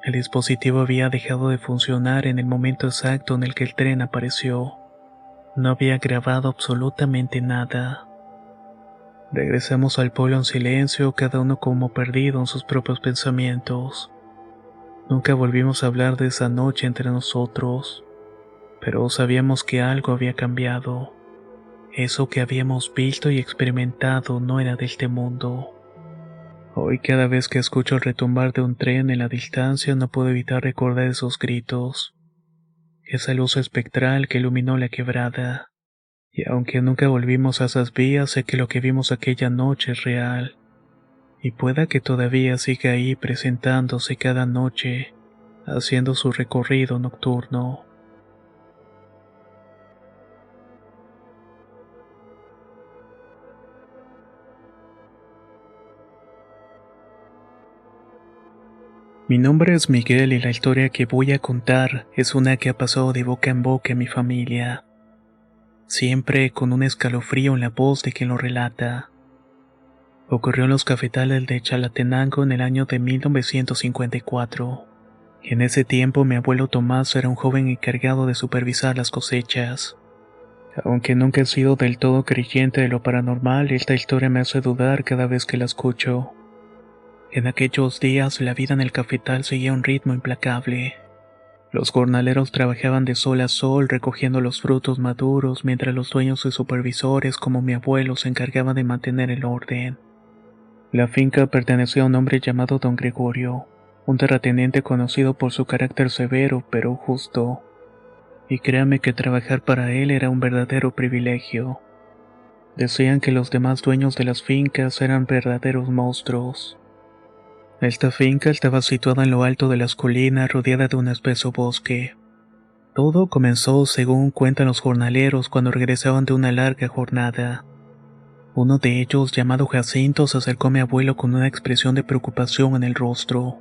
El dispositivo había dejado de funcionar en el momento exacto en el que el tren apareció. No había grabado absolutamente nada. Regresamos al pueblo en silencio, cada uno como perdido en sus propios pensamientos. Nunca volvimos a hablar de esa noche entre nosotros, pero sabíamos que algo había cambiado. Eso que habíamos visto y experimentado no era de este mundo. Hoy cada vez que escucho el retumbar de un tren en la distancia no puedo evitar recordar esos gritos, esa luz espectral que iluminó la quebrada. Y aunque nunca volvimos a esas vías, sé que lo que vimos aquella noche es real. Y pueda que todavía siga ahí presentándose cada noche, haciendo su recorrido nocturno. Mi nombre es Miguel y la historia que voy a contar es una que ha pasado de boca en boca en mi familia. Siempre con un escalofrío en la voz de quien lo relata. Ocurrió en los cafetales de Chalatenango en el año de 1954. En ese tiempo mi abuelo Tomás era un joven encargado de supervisar las cosechas. Aunque nunca he sido del todo creyente de lo paranormal, esta historia me hace dudar cada vez que la escucho. En aquellos días la vida en el cafetal seguía un ritmo implacable. Los jornaleros trabajaban de sol a sol recogiendo los frutos maduros mientras los dueños y supervisores como mi abuelo se encargaban de mantener el orden. La finca pertenecía a un hombre llamado Don Gregorio, un terrateniente conocido por su carácter severo pero justo. Y créame que trabajar para él era un verdadero privilegio. Decían que los demás dueños de las fincas eran verdaderos monstruos. Esta finca estaba situada en lo alto de las colinas, rodeada de un espeso bosque. Todo comenzó, según cuentan los jornaleros, cuando regresaban de una larga jornada. Uno de ellos, llamado Jacinto, se acercó a mi abuelo con una expresión de preocupación en el rostro.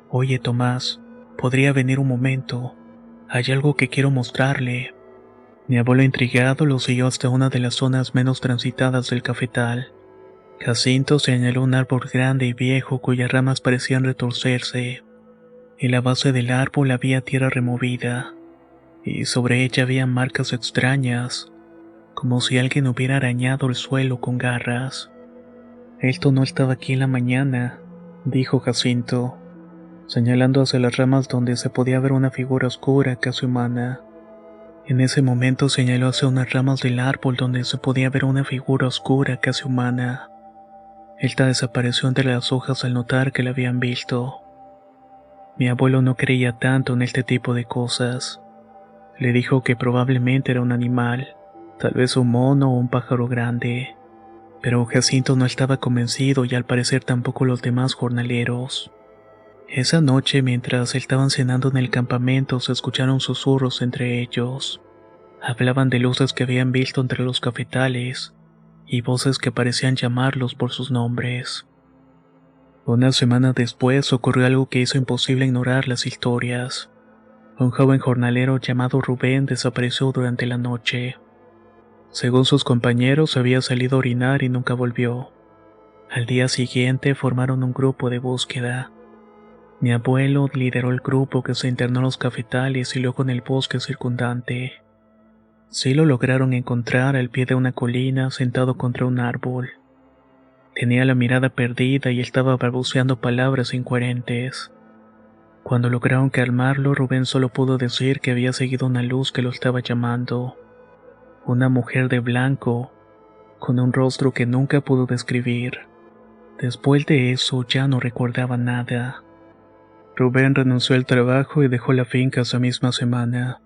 «Oye, Tomás, ¿podría venir un momento? Hay algo que quiero mostrarle». Mi abuelo intrigado lo siguió hasta una de las zonas menos transitadas del cafetal. Jacinto señaló un árbol grande y viejo cuyas ramas parecían retorcerse. En la base del árbol había tierra removida, y sobre ella había marcas extrañas, como si alguien hubiera arañado el suelo con garras. «Esto no estaba aquí en la mañana», dijo Jacinto, señalando hacia las ramas donde se podía ver una figura oscura casi humana. En ese momento señaló hacia unas ramas del árbol donde se podía ver una figura oscura casi humana. Esta desapareció entre las hojas al notar que la habían visto. Mi abuelo no creía tanto en este tipo de cosas. Le dijo que probablemente era un animal, tal vez un mono o un pájaro grande. Pero Jacinto no estaba convencido y al parecer tampoco los demás jornaleros. Esa noche, mientras estaban cenando en el campamento, se escucharon susurros entre ellos. Hablaban de luces que habían visto entre los cafetales y voces que parecían llamarlos por sus nombres. Una semana después ocurrió algo que hizo imposible ignorar las historias. Un joven jornalero llamado Rubén desapareció durante la noche. Según sus compañeros, había salido a orinar y nunca volvió. Al día siguiente formaron un grupo de búsqueda. Mi abuelo lideró el grupo que se internó en los cafetales y luego en el bosque circundante. Sí lo lograron encontrar al pie de una colina sentado contra un árbol. Tenía la mirada perdida y estaba balbuceando palabras incoherentes. Cuando lograron calmarlo, Rubén solo pudo decir que había seguido una luz que lo estaba llamando. Una mujer de blanco, con un rostro que nunca pudo describir. Después de eso ya no recordaba nada. Rubén renunció al trabajo y dejó la finca esa misma semana,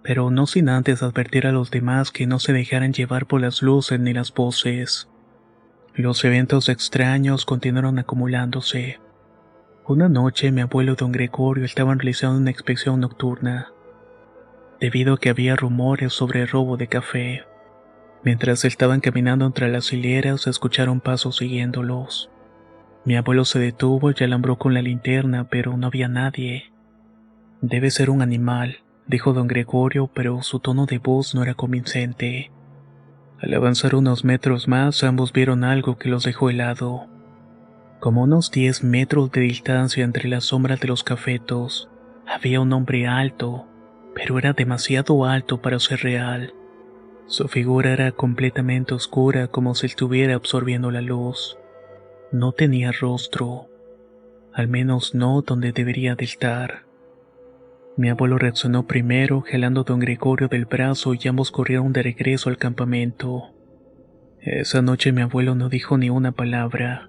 pero no sin antes advertir a los demás que no se dejaran llevar por las luces ni las voces. Los eventos extraños continuaron acumulándose. Una noche mi abuelo y don Gregorio estaban realizando una inspección nocturna, debido a que había rumores sobre el robo de café. Mientras estaban caminando entre las hileras, se escucharon pasos siguiéndolos. Mi abuelo se detuvo y alambró con la linterna, pero no había nadie. Debe ser un animal, dijo don Gregorio, pero su tono de voz no era convincente. Al avanzar unos metros más, ambos vieron algo que los dejó helado. Como unos 10 metros de distancia entre las sombras de los cafetos, había un hombre alto, pero era demasiado alto para ser real. Su figura era completamente oscura, como si estuviera absorbiendo la luz. No tenía rostro, al menos no donde debería de estar. Mi abuelo reaccionó primero, jalando a don Gregorio del brazo y ambos corrieron de regreso al campamento. Esa noche mi abuelo no dijo ni una palabra,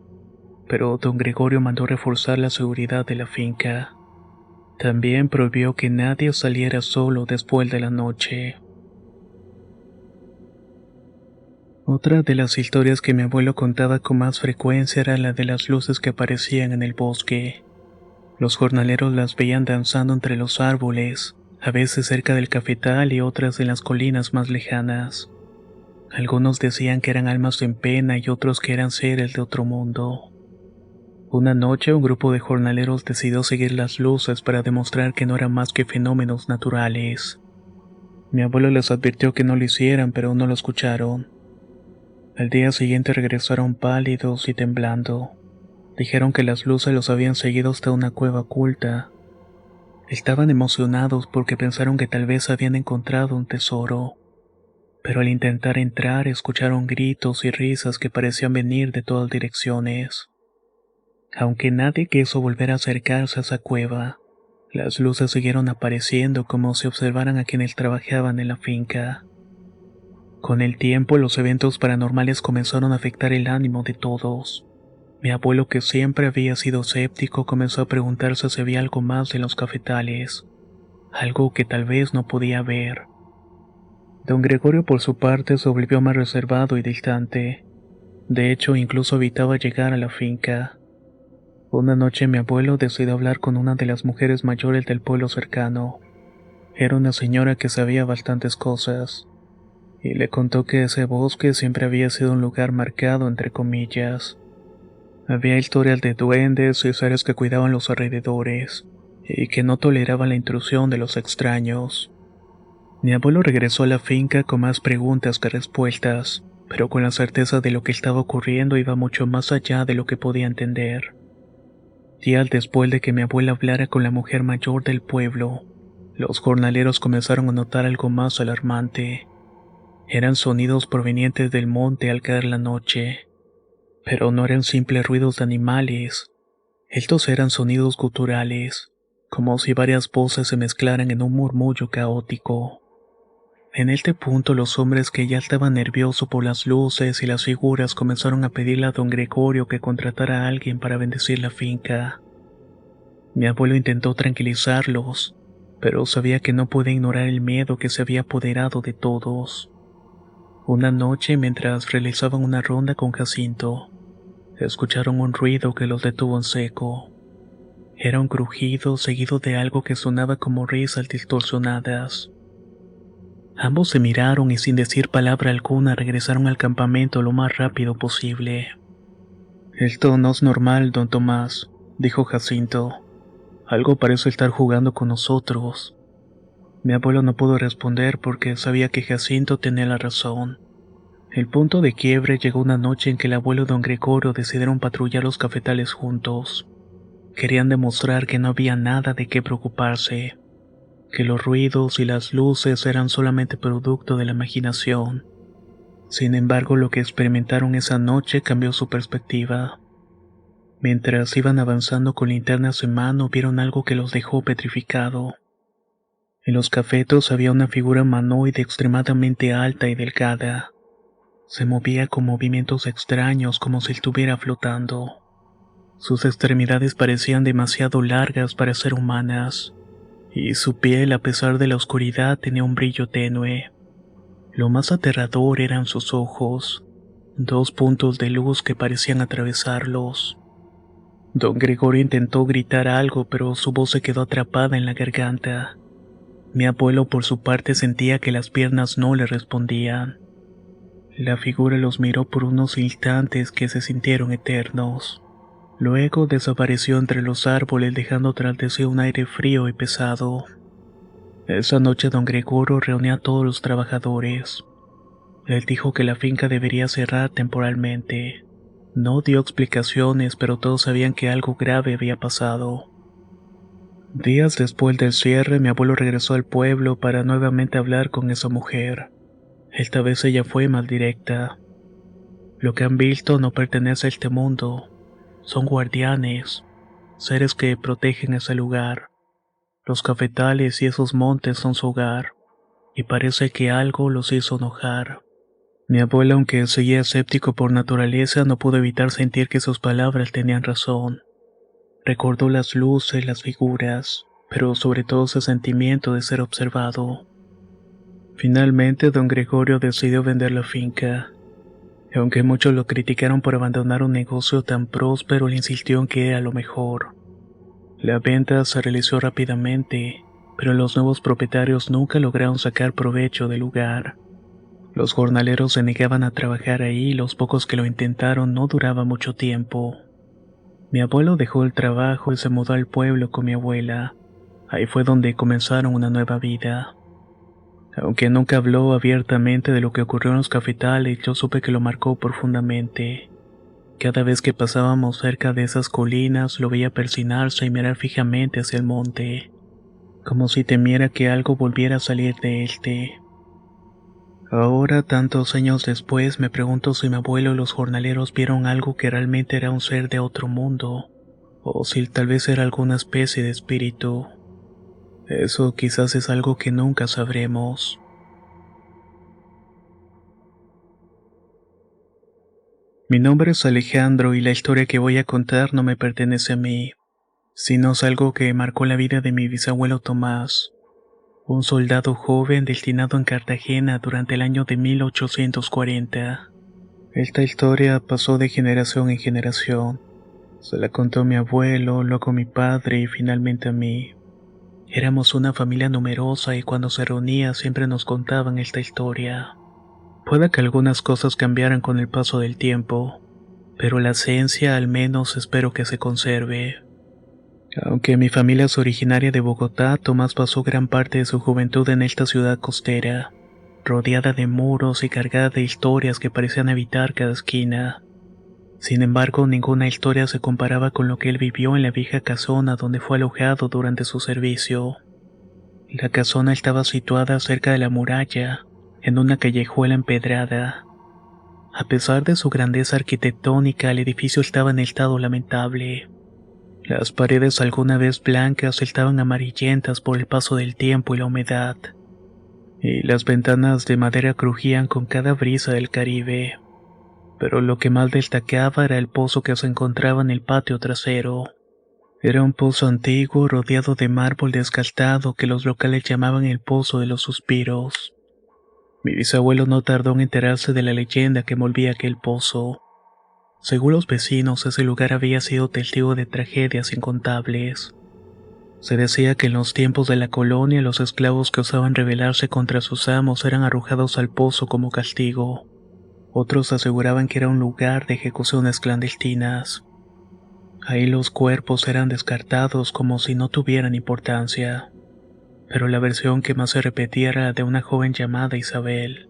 pero don Gregorio mandó reforzar la seguridad de la finca. También prohibió que nadie saliera solo después de la noche. Otra de las historias que mi abuelo contaba con más frecuencia era la de las luces que aparecían en el bosque. Los jornaleros las veían danzando entre los árboles, a veces cerca del cafetal y otras en las colinas más lejanas. Algunos decían que eran almas en pena y otros que eran seres de otro mundo. Una noche un grupo de jornaleros decidió seguir las luces para demostrar que no eran más que fenómenos naturales. Mi abuelo les advirtió que no lo hicieran, pero no lo escucharon. Al día siguiente regresaron pálidos y temblando. Dijeron que las luces los habían seguido hasta una cueva oculta. Estaban emocionados porque pensaron que tal vez habían encontrado un tesoro. Pero al intentar entrar escucharon gritos y risas que parecían venir de todas direcciones. Aunque nadie quiso volver a acercarse a esa cueva, las luces siguieron apareciendo como si observaran a quienes trabajaban en la finca. Con el tiempo los eventos paranormales comenzaron a afectar el ánimo de todos. Mi abuelo, que siempre había sido escéptico, comenzó a preguntarse si había algo más en los cafetales, algo que tal vez no podía ver. Don Gregorio por su parte se volvió más reservado y distante. De hecho, incluso evitaba llegar a la finca. Una noche mi abuelo decidió hablar con una de las mujeres mayores del pueblo cercano. Era una señora que sabía bastantes cosas, y le contó que ese bosque siempre había sido un lugar marcado entre comillas. Había historias de duendes y seres que cuidaban los alrededores, y que no toleraban la intrusión de los extraños. Mi abuelo regresó a la finca con más preguntas que respuestas, pero con la certeza de lo que estaba ocurriendo iba mucho más allá de lo que podía entender. Días después de que mi abuela hablara con la mujer mayor del pueblo, los jornaleros comenzaron a notar algo más alarmante. Eran sonidos provenientes del monte al caer la noche. Pero no eran simples ruidos de animales. Estos eran sonidos guturales, como si varias voces se mezclaran en un murmullo caótico. En este punto los hombres que ya estaban nerviosos por las luces y las figuras comenzaron a pedirle a don Gregorio que contratara a alguien para bendecir la finca. Mi abuelo intentó tranquilizarlos, pero sabía que no podía ignorar el miedo que se había apoderado de todos. Una noche, mientras realizaban una ronda con Jacinto, escucharon un ruido que los detuvo en seco. Era un crujido seguido de algo que sonaba como risas distorsionadas. Ambos se miraron y sin decir palabra alguna regresaron al campamento lo más rápido posible. Esto no es normal, don Tomás, dijo Jacinto. Algo parece estar jugando con nosotros. Mi abuelo no pudo responder porque sabía que Jacinto tenía la razón. El punto de quiebre llegó una noche en que el abuelo y don Gregorio decidieron patrullar los cafetales juntos. Querían demostrar que no había nada de qué preocuparse, que los ruidos y las luces eran solamente producto de la imaginación. Sin embargo, lo que experimentaron esa noche cambió su perspectiva. Mientras iban avanzando con linternas en mano, vieron algo que los dejó petrificado. En los cafetos había una figura humanoide extremadamente alta y delgada. Se movía con movimientos extraños como si estuviera flotando. Sus extremidades parecían demasiado largas para ser humanas, y su piel, a pesar de la oscuridad, tenía un brillo tenue. Lo más aterrador eran sus ojos, dos puntos de luz que parecían atravesarlos. Don Gregorio intentó gritar algo, pero su voz se quedó atrapada en la garganta. Mi abuelo, por su parte, sentía que las piernas no le respondían. La figura los miró por unos instantes que se sintieron eternos. Luego desapareció entre los árboles, dejando tras de sí un aire frío y pesado. Esa noche don Gregorio reunió a todos los trabajadores. Les dijo que la finca debería cerrar temporalmente. No dio explicaciones, pero todos sabían que algo grave había pasado. Días después del cierre, mi abuelo regresó al pueblo para nuevamente hablar con esa mujer. Esta vez ella fue más directa. Lo que han visto no pertenece a este mundo. Son guardianes, seres que protegen ese lugar. Los cafetales y esos montes son su hogar, y parece que algo los hizo enojar. Mi abuela, aunque seguía escéptico por naturaleza, no pudo evitar sentir que sus palabras tenían razón. Recordó las luces, las figuras, pero sobre todo ese sentimiento de ser observado. Finalmente, don Gregorio decidió vender la finca. Aunque muchos lo criticaron por abandonar un negocio tan próspero, él insistió en que era lo mejor. La venta se realizó rápidamente, pero los nuevos propietarios nunca lograron sacar provecho del lugar. Los jornaleros se negaban a trabajar ahí y los pocos que lo intentaron no duraban mucho tiempo. Mi abuelo dejó el trabajo y se mudó al pueblo con mi abuela. Ahí fue donde comenzaron una nueva vida. Aunque nunca habló abiertamente de lo que ocurrió en los cafetales, yo supe que lo marcó profundamente. Cada vez que pasábamos cerca de esas colinas, lo veía persignarse y mirar fijamente hacia el monte, como si temiera que algo volviera a salir de éste. Ahora, tantos años después, me pregunto si mi abuelo y los jornaleros vieron algo que realmente era un ser de otro mundo, o si tal vez era alguna especie de espíritu. Eso quizás es algo que nunca sabremos. Mi nombre es Alejandro y la historia que voy a contar no me pertenece a mí, sino es algo que marcó la vida de mi bisabuelo Tomás, un soldado joven destinado en Cartagena durante el año de 1840. Esta historia pasó de generación en generación. Se la contó mi abuelo, luego mi padre y finalmente a mí. Éramos una familia numerosa y cuando se reunía siempre nos contaban esta historia. Puede que algunas cosas cambiaran con el paso del tiempo, pero la esencia al menos espero que se conserve. Aunque mi familia es originaria de Bogotá, Tomás pasó gran parte de su juventud en esta ciudad costera, rodeada de muros y cargada de historias que parecían habitar cada esquina. Sin embargo, ninguna historia se comparaba con lo que él vivió en la vieja casona donde fue alojado durante su servicio. La casona estaba situada cerca de la muralla, en una callejuela empedrada. A pesar de su grandeza arquitectónica, el edificio estaba en estado lamentable. Las paredes, alguna vez blancas, estaban amarillentas por el paso del tiempo y la humedad. y las ventanas de madera crujían con cada brisa del Caribe. Pero lo que más destacaba era el pozo que se encontraba en el patio trasero. Era un pozo antiguo rodeado de mármol desgastado que los locales llamaban el Pozo de los Suspiros. Mi bisabuelo no tardó en enterarse de la leyenda que envolvía aquel pozo. Según los vecinos, ese lugar había sido testigo de tragedias incontables. Se decía que en los tiempos de la colonia los esclavos que osaban rebelarse contra sus amos eran arrojados al pozo como castigo. Otros aseguraban que era un lugar de ejecuciones clandestinas. Ahí los cuerpos eran descartados como si no tuvieran importancia. Pero la versión que más se repetía era la de una joven llamada Isabel.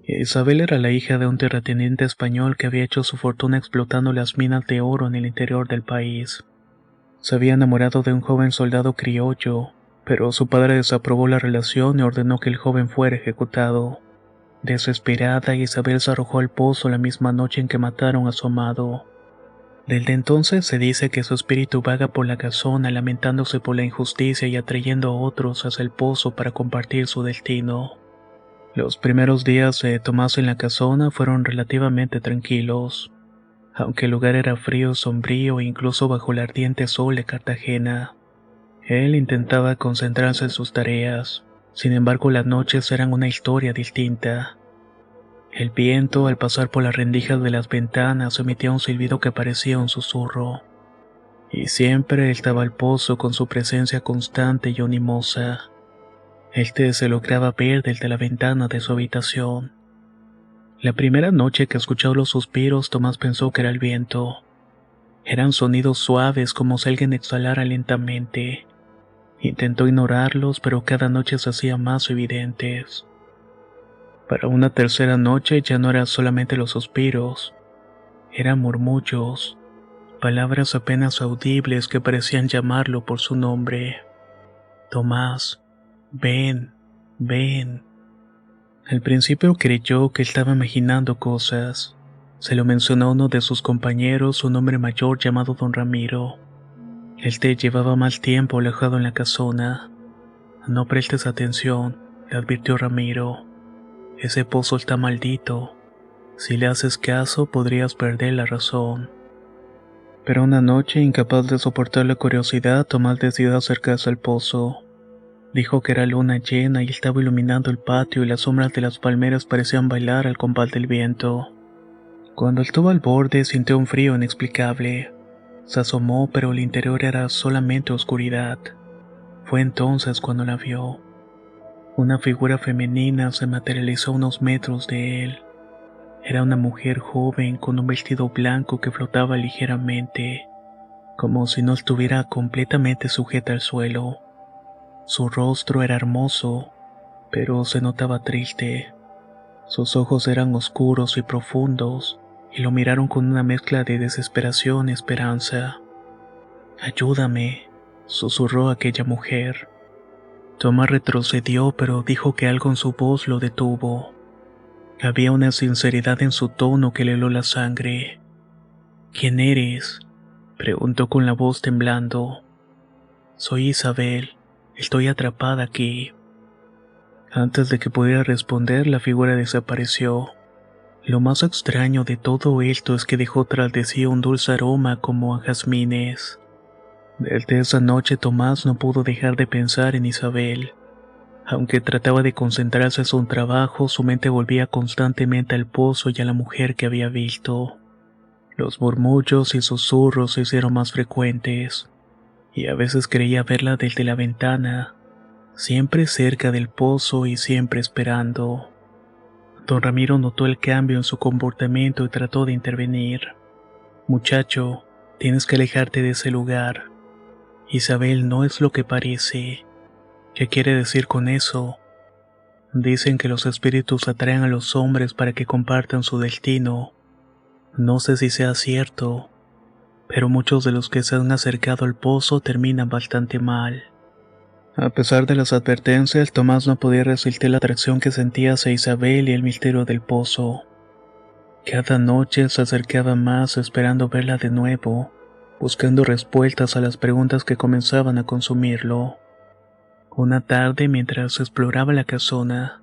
Isabel era la hija de un terrateniente español que había hecho su fortuna explotando las minas de oro en el interior del país. Se había enamorado de un joven soldado criollo, pero su padre desaprobó la relación y ordenó que el joven fuera ejecutado. Desesperada, Isabel se arrojó al pozo la misma noche en que mataron a su amado. Desde entonces se dice que su espíritu vaga por la casona lamentándose por la injusticia y atrayendo a otros hacia el pozo para compartir su destino. Los primeros días de Tomás en la casona fueron relativamente tranquilos, aunque el lugar era frío, sombrío e incluso bajo el ardiente sol de Cartagena. Él intentaba concentrarse en sus tareas, sin embargo las noches eran una historia distinta. El viento, al pasar por las rendijas de las ventanas, emitía un silbido que parecía un susurro. Y siempre estaba el pozo con su presencia constante y animosa. Se lograba ver desde la ventana de su habitación. La primera noche que escuchó los suspiros, Tomás pensó que era el viento. Eran sonidos suaves como si alguien exhalara lentamente. Intentó ignorarlos, pero cada noche se hacían más evidentes. Para una tercera noche ya no eran solamente los suspiros, eran murmullos, palabras apenas audibles que parecían llamarlo por su nombre. Tomás, ven, ven. Al principio creyó que estaba imaginando cosas. Se lo mencionó a uno de sus compañeros, un hombre mayor llamado don Ramiro. Llevaba más tiempo alejado en la casona. No prestes atención, le advirtió Ramiro. Ese pozo está maldito. Si le haces caso, podrías perder la razón. Pero una noche, incapaz de soportar la curiosidad, Tomás decidió acercarse al pozo. Dijo que era luna llena y estaba iluminando el patio y las sombras de las palmeras parecían bailar al compás del viento. Cuando estuvo al borde, sintió un frío inexplicable. Se asomó, pero el interior era solamente oscuridad. Fue entonces cuando la vio. Una figura femenina se materializó a unos metros de él. Era una mujer joven con un vestido blanco que flotaba ligeramente, como si no estuviera completamente sujeta al suelo. Su rostro era hermoso, pero se notaba triste. Sus ojos eran oscuros y profundos, y lo miraron con una mezcla de desesperación y esperanza. «Ayúdame», susurró aquella mujer. Tomás retrocedió, pero dijo que algo en su voz lo detuvo. Había una sinceridad en su tono que le heló la sangre. «¿Quién eres?», preguntó con la voz temblando. «Soy Isabel, estoy atrapada aquí». Antes de que pudiera responder, la figura desapareció. Lo más extraño de todo esto es que dejó tras de sí un dulce aroma como a jazmines. Desde esa noche Tomás no pudo dejar de pensar en Isabel. Aunque trataba de concentrarse en su trabajo, su mente volvía constantemente al pozo y a la mujer que había visto. Los murmullos y susurros se hicieron más frecuentes, y a veces creía verla desde la ventana, siempre cerca del pozo y siempre esperando. Don Ramiro notó el cambio en su comportamiento y trató de intervenir. «Muchacho, tienes que alejarte de ese lugar. Isabel no es lo que parece». «¿Qué quiere decir con eso?». «Dicen que los espíritus atraen a los hombres para que compartan su destino. No sé si sea cierto, pero muchos de los que se han acercado al pozo terminan bastante mal». A pesar de las advertencias, Tomás no podía resistir la atracción que sentía hacia Isabel y el misterio del pozo. Cada noche se acercaba más esperando verla de nuevo, buscando respuestas a las preguntas que comenzaban a consumirlo. Una tarde, mientras exploraba la casona,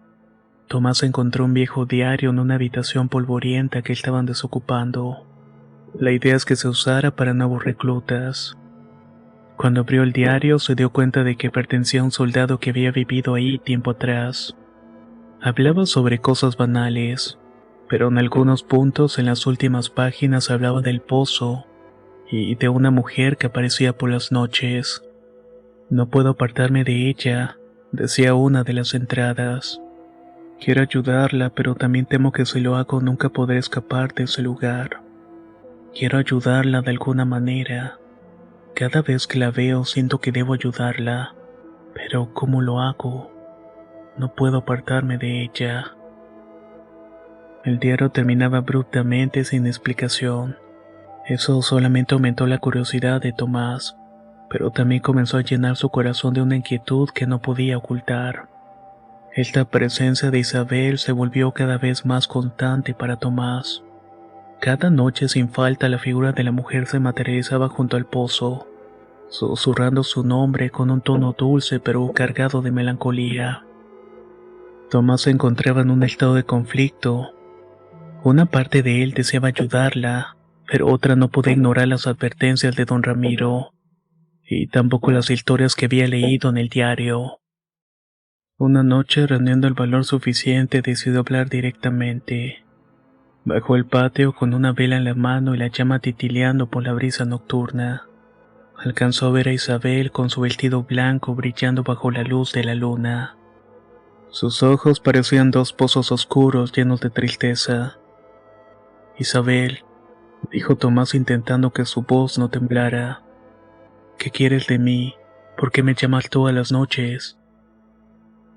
Tomás encontró un viejo diario en una habitación polvorienta que estaban desocupando. La idea es que se usara para nuevos reclutas. Cuando abrió el diario se dio cuenta de que pertenecía a un soldado que había vivido ahí tiempo atrás. Hablaba sobre cosas banales, pero en algunos puntos en las últimas páginas hablaba del pozo y de una mujer que aparecía por las noches. No puedo apartarme de ella, decía una de las entradas. Quiero ayudarla, pero también temo que si lo hago nunca podré escapar de ese lugar. Quiero ayudarla de alguna manera. Cada vez que la veo siento que debo ayudarla, pero ¿cómo lo hago? No puedo apartarme de ella. El diario terminaba abruptamente sin explicación. Eso solamente aumentó la curiosidad de Tomás, pero también comenzó a llenar su corazón de una inquietud que no podía ocultar. Esta presencia de Isabel se volvió cada vez más constante para Tomás. Cada noche sin falta la figura de la mujer se materializaba junto al pozo, susurrando su nombre con un tono dulce pero cargado de melancolía. Tomás se encontraba en un estado de conflicto. Una parte de él deseaba ayudarla, pero otra no podía ignorar las advertencias de don Ramiro, y tampoco las historias que había leído en el diario. Una noche, reuniendo el valor suficiente, decidió hablar directamente. Bajó al patio con una vela en la mano y la llama titileando por la brisa nocturna. Alcanzó a ver a Isabel con su vestido blanco brillando bajo la luz de la luna. Sus ojos parecían dos pozos oscuros llenos de tristeza. Isabel, dijo Tomás intentando que su voz no temblara. ¿Qué quieres de mí? ¿Por qué me llamas todas las noches?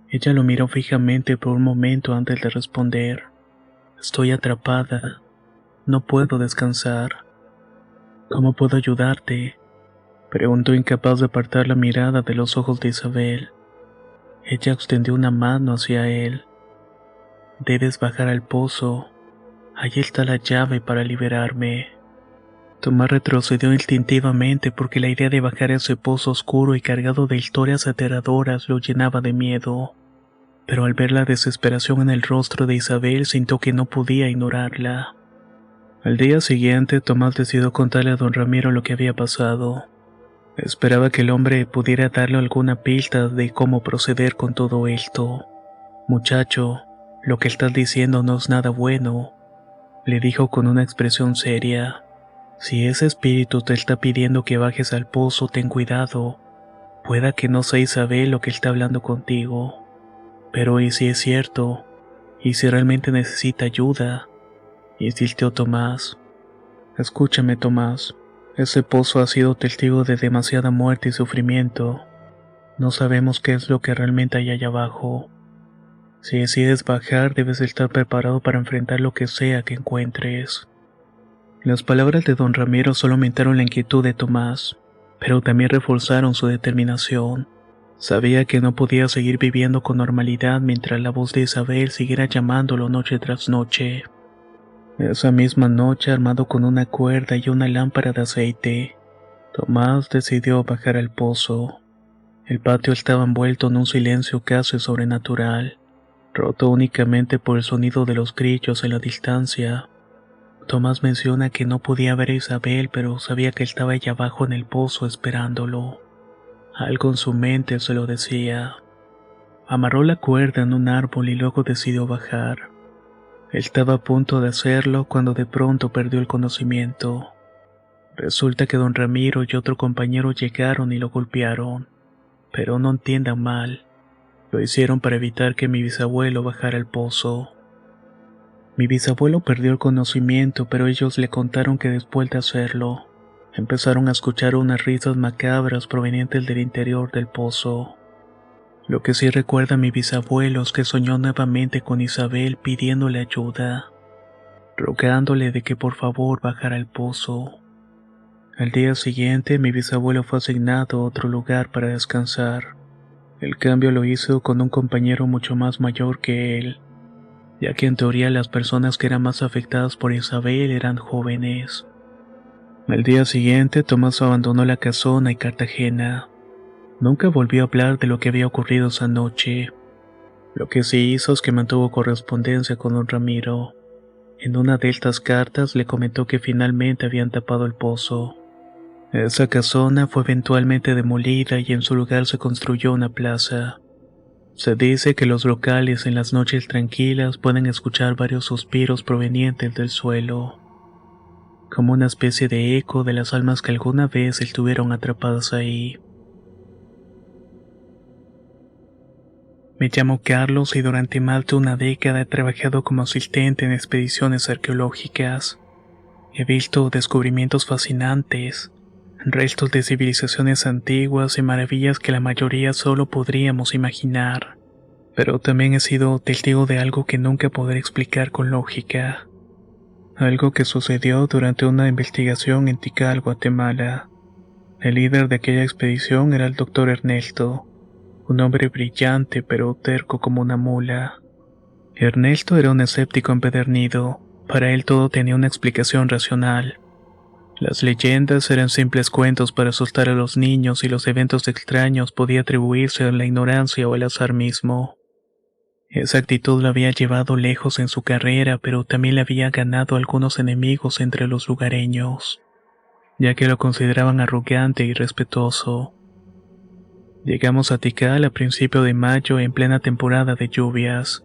Ella lo miró fijamente por un momento antes de responder. Estoy atrapada. No puedo descansar. ¿Cómo puedo ayudarte? Preguntó incapaz de apartar la mirada de los ojos de Isabel. Ella extendió una mano hacia él. Debes bajar al pozo. Ahí está la llave para liberarme. Tomás retrocedió instintivamente porque la idea de bajar a ese pozo oscuro y cargado de historias aterradoras lo llenaba de miedo. Pero al ver la desesperación en el rostro de Isabel sintió que no podía ignorarla. Al día siguiente, Tomás decidió contarle a don Ramiro lo que había pasado. Esperaba que el hombre pudiera darle alguna pista de cómo proceder con todo esto. Muchacho, lo que estás diciendo no es nada bueno, le dijo con una expresión seria. Si ese espíritu te está pidiendo que bajes al pozo, ten cuidado. Pueda que no sea Isabel lo que está hablando contigo. Pero ¿y si es cierto? ¿Y si realmente necesita ayuda? Insistió Tomás. Escúchame, Tomás. Ese pozo ha sido testigo de demasiada muerte y sufrimiento. No sabemos qué es lo que realmente hay allá abajo. Si decides bajar, debes estar preparado para enfrentar lo que sea que encuentres. Las palabras de don Ramiro solo aumentaron la inquietud de Tomás, pero también reforzaron su determinación. Sabía que no podía seguir viviendo con normalidad mientras la voz de Isabel siguiera llamándolo noche tras noche. Esa misma noche, armado con una cuerda y una lámpara de aceite, Tomás decidió bajar al pozo. El patio estaba envuelto en un silencio casi sobrenatural, roto únicamente por el sonido de los grillos en la distancia. Tomás menciona que no podía ver a Isabel, pero sabía que estaba allá abajo en el pozo esperándolo. Algo en su mente se lo decía. Amarró la cuerda en un árbol y luego decidió bajar. Estaba a punto de hacerlo cuando de pronto perdió el conocimiento. Resulta que don Ramiro y otro compañero llegaron y lo golpearon. Pero no entiendan mal, lo hicieron para evitar que mi bisabuelo bajara al pozo. Mi bisabuelo perdió el conocimiento, pero ellos le contaron que después de hacerlo, empezaron a escuchar unas risas macabras provenientes del interior del pozo. Lo que sí recuerda mi bisabuelo es que soñó nuevamente con Isabel pidiéndole ayuda, rogándole de que por favor bajara al pozo. Al día siguiente, mi bisabuelo fue asignado a otro lugar para descansar. El cambio lo hizo con un compañero mucho más mayor que él, ya que en teoría las personas que eran más afectadas por Isabel eran jóvenes. Al día siguiente, Tomás abandonó la casona y Cartagena. Nunca volvió a hablar de lo que había ocurrido esa noche. Lo que sí hizo es que mantuvo correspondencia con don Ramiro. En una de estas cartas le comentó que finalmente habían tapado el pozo. Esa casona fue eventualmente demolida y en su lugar se construyó una plaza. Se dice que los locales en las noches tranquilas pueden escuchar varios suspiros provenientes del suelo, como una especie de eco de las almas que alguna vez estuvieron atrapadas ahí. Me llamo Carlos y durante más de una década he trabajado como asistente en expediciones arqueológicas. He visto descubrimientos fascinantes, restos de civilizaciones antiguas y maravillas que la mayoría solo podríamos imaginar. Pero también he sido testigo de algo que nunca podré explicar con lógica. Algo que sucedió durante una investigación en Tikal, Guatemala. El líder de aquella expedición era el doctor Ernesto, un hombre brillante pero terco como una mula. Ernesto era un escéptico empedernido. Para él todo tenía una explicación racional. Las leyendas eran simples cuentos para asustar a los niños y los eventos extraños podía atribuirse a la ignorancia o al azar mismo. Esa actitud lo había llevado lejos en su carrera, pero también le había ganado algunos enemigos entre los lugareños, ya que lo consideraban arrogante y irrespetuoso. Llegamos a Tikal a principio de mayo en plena temporada de lluvias.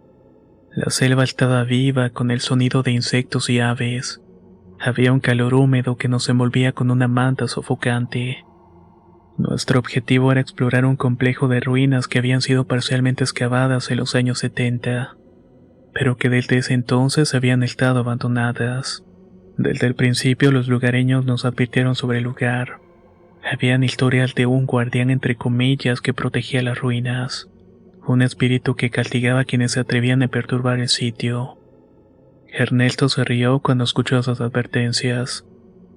La selva estaba viva con el sonido de insectos y aves. Había un calor húmedo que nos envolvía con una manta sofocante. Nuestro objetivo era explorar un complejo de ruinas que habían sido parcialmente excavadas en los años 70, pero que desde ese entonces habían estado abandonadas. Desde el principio los lugareños nos advirtieron sobre el lugar. Habían historias de un guardián entre comillas que protegía las ruinas, un espíritu que castigaba a quienes se atrevían a perturbar el sitio. Ernesto se rió cuando escuchó esas advertencias.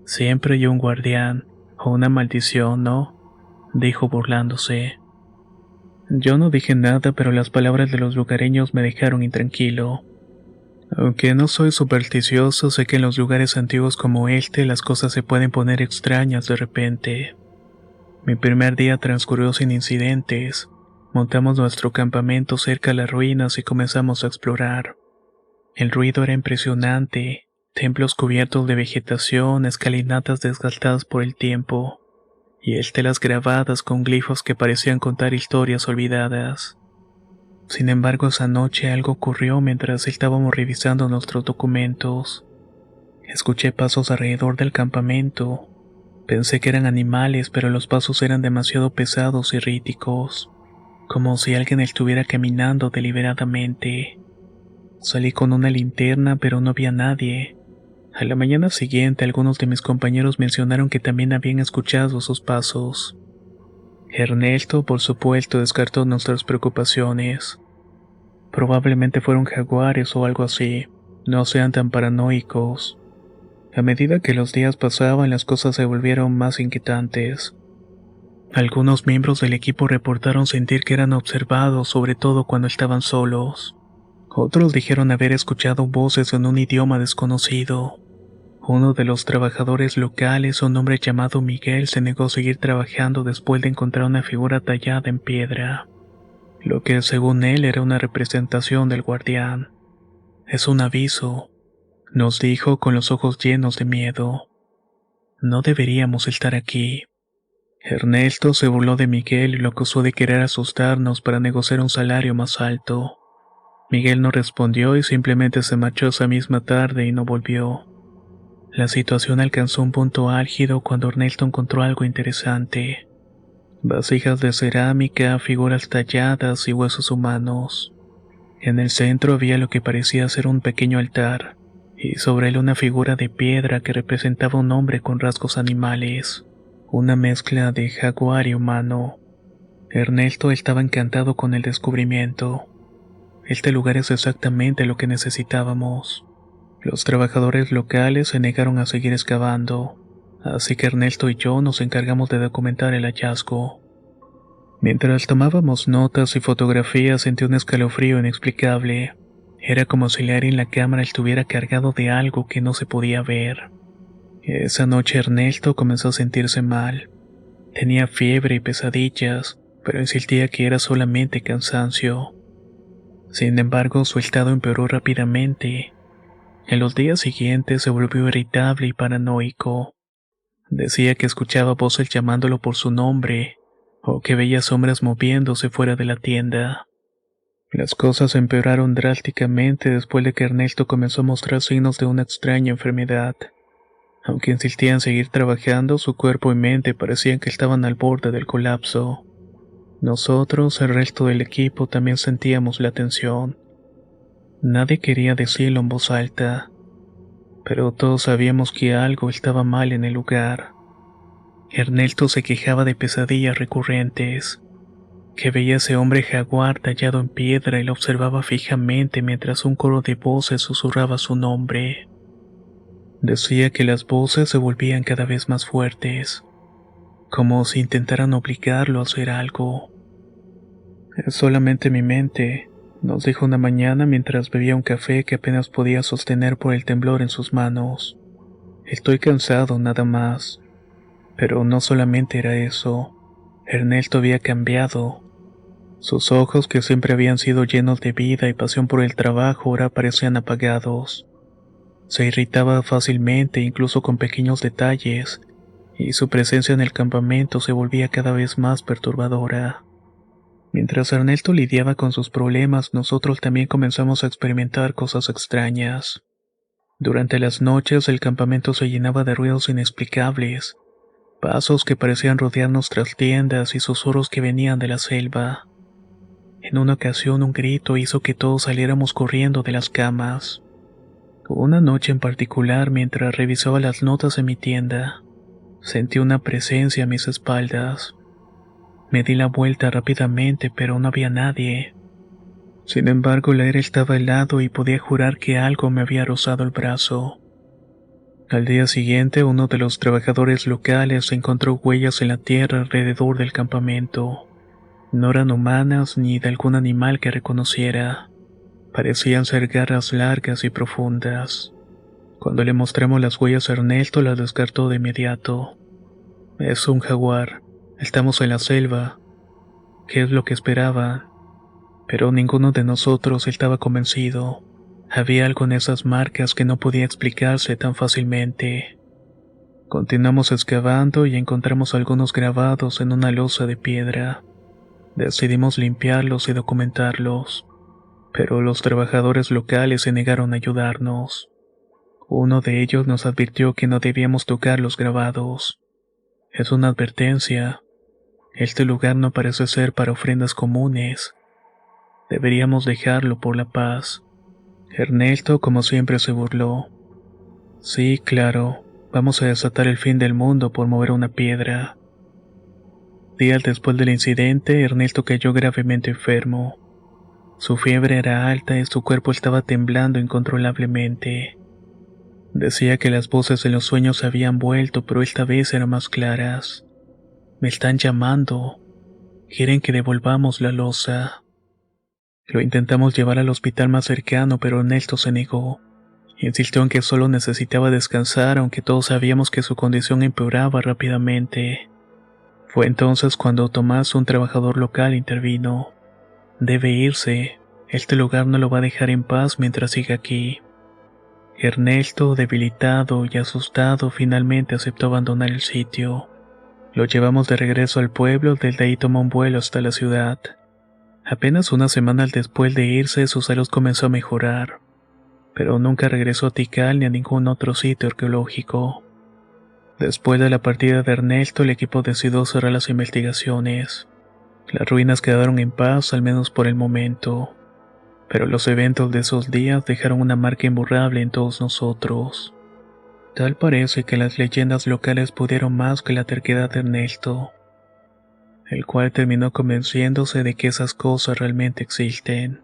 Siempre hay un guardián, o una maldición, ¿no?, dijo burlándose. Yo no dije nada, pero las palabras de los lugareños me dejaron intranquilo. Aunque no soy supersticioso, sé que en los lugares antiguos como este las cosas se pueden poner extrañas de repente. Mi primer día transcurrió sin incidentes. Montamos nuestro campamento cerca de las ruinas y comenzamos a explorar. El ruido era impresionante, templos cubiertos de vegetación, escalinatas desgastadas por el tiempo, y estelas grabadas con glifos que parecían contar historias olvidadas. Sin embargo, esa noche algo ocurrió mientras estábamos revisando nuestros documentos. Escuché pasos alrededor del campamento. Pensé que eran animales, pero los pasos eran demasiado pesados y rítmicos, como si alguien estuviera caminando deliberadamente. Salí con una linterna, pero no había nadie. A la mañana siguiente, algunos de mis compañeros mencionaron que también habían escuchado sus pasos. Ernesto, por supuesto, descartó nuestras preocupaciones. Probablemente fueron jaguares o algo así. No sean tan paranoicos. A medida que los días pasaban, las cosas se volvieron más inquietantes. Algunos miembros del equipo reportaron sentir que eran observados, sobre todo cuando estaban solos. Otros dijeron haber escuchado voces en un idioma desconocido. Uno de los trabajadores locales, un hombre llamado Miguel, se negó a seguir trabajando después de encontrar una figura tallada en piedra, lo que según él era una representación del guardián. Es un aviso, nos dijo con los ojos llenos de miedo. No deberíamos estar aquí. Ernesto se burló de Miguel y lo acusó de querer asustarnos para negociar un salario más alto. Miguel no respondió y simplemente se marchó esa misma tarde y no volvió. La situación alcanzó un punto álgido cuando Ernesto encontró algo interesante. Vasijas de cerámica, figuras talladas y huesos humanos. En el centro había lo que parecía ser un pequeño altar, y sobre él una figura de piedra que representaba un hombre con rasgos animales, una mezcla de jaguar y humano. Ernesto estaba encantado con el descubrimiento. Este lugar es exactamente lo que necesitábamos. Los trabajadores locales se negaron a seguir excavando, así que Ernesto y yo nos encargamos de documentar el hallazgo. Mientras tomábamos notas y fotografías sentí un escalofrío inexplicable. Era como si el aire en la cámara estuviera cargado de algo que no se podía ver. Esa noche Ernesto comenzó a sentirse mal. Tenía fiebre y pesadillas, pero insistía que era solamente cansancio. Sin embargo, su estado empeoró rápidamente. En los días siguientes se volvió irritable y paranoico. Decía que escuchaba voces llamándolo por su nombre, o que veía sombras moviéndose fuera de la tienda. Las cosas empeoraron drásticamente después de que Ernesto comenzó a mostrar signos de una extraña enfermedad. Aunque insistía en seguir trabajando, su cuerpo y mente parecían que estaban al borde del colapso. Nosotros, el resto del equipo, también sentíamos la tensión. Nadie quería decirlo en voz alta, pero todos sabíamos que algo estaba mal en el lugar. Ernesto se quejaba de pesadillas recurrentes, que veía a ese hombre jaguar tallado en piedra y lo observaba fijamente mientras un coro de voces susurraba su nombre. Decía que las voces se volvían cada vez más fuertes, como si intentaran obligarlo a hacer algo. Es solamente mi mente, nos dijo una mañana mientras bebía un café que apenas podía sostener por el temblor en sus manos. Estoy cansado, nada más. Pero no solamente era eso. Ernesto había cambiado. Sus ojos, que siempre habían sido llenos de vida y pasión por el trabajo, ahora parecían apagados. Se irritaba fácilmente, incluso con pequeños detalles, y su presencia en el campamento se volvía cada vez más perturbadora. Mientras Ernesto lidiaba con sus problemas, nosotros también comenzamos a experimentar cosas extrañas. Durante las noches el campamento se llenaba de ruidos inexplicables, pasos que parecían rodear nuestras tiendas y susurros que venían de la selva. En una ocasión un grito hizo que todos saliéramos corriendo de las camas. Una noche en particular, mientras revisaba las notas de mi tienda, sentí una presencia a mis espaldas. Me di la vuelta rápidamente, pero no había nadie. Sin embargo, el aire estaba helado y podía jurar que algo me había rozado el brazo. Al día siguiente, uno de los trabajadores locales encontró huellas en la tierra alrededor del campamento. No eran humanas ni de algún animal que reconociera. Parecían ser garras largas y profundas. Cuando le mostramos las huellas a Ernesto, las descartó de inmediato. Es un jaguar. Estamos en la selva. ¿Qué es lo que esperaba? Pero ninguno de nosotros estaba convencido. Había algo en esas marcas que no podía explicarse tan fácilmente. Continuamos excavando y encontramos algunos grabados en una losa de piedra. Decidimos limpiarlos y documentarlos, pero los trabajadores locales se negaron a ayudarnos. Uno de ellos nos advirtió que no debíamos tocar los grabados. Es una advertencia. Este lugar no parece ser para ofrendas comunes. Deberíamos dejarlo por la paz. Ernesto, como siempre, se burló. Sí, claro, vamos a desatar el fin del mundo por mover una piedra. Días después del incidente, Ernesto cayó gravemente enfermo. Su fiebre era alta y su cuerpo estaba temblando incontrolablemente. Decía que las voces en los sueños se habían vuelto, pero esta vez eran más claras. Me están llamando. Quieren que devolvamos la losa. Lo intentamos llevar al hospital más cercano, pero Ernesto se negó. Insistió en que solo necesitaba descansar, aunque todos sabíamos que su condición empeoraba rápidamente. Fue entonces cuando Tomás, un trabajador local, intervino. Debe irse. Este lugar no lo va a dejar en paz mientras siga aquí. Ernesto, debilitado y asustado, finalmente aceptó abandonar el sitio. Lo llevamos de regreso al pueblo, desde ahí tomó un vuelo hasta la ciudad. Apenas unas semanas después de irse, su salud comenzó a mejorar, pero nunca regresó a Tikal ni a ningún otro sitio arqueológico. Después de la partida de Ernesto, el equipo decidió cerrar las investigaciones. Las ruinas quedaron en paz, al menos por el momento, pero los eventos de esos días dejaron una marca imborrable en todos nosotros. Tal parece que las leyendas locales pudieron más que la terquedad de Ernesto, el cual terminó convenciéndose de que esas cosas realmente existen.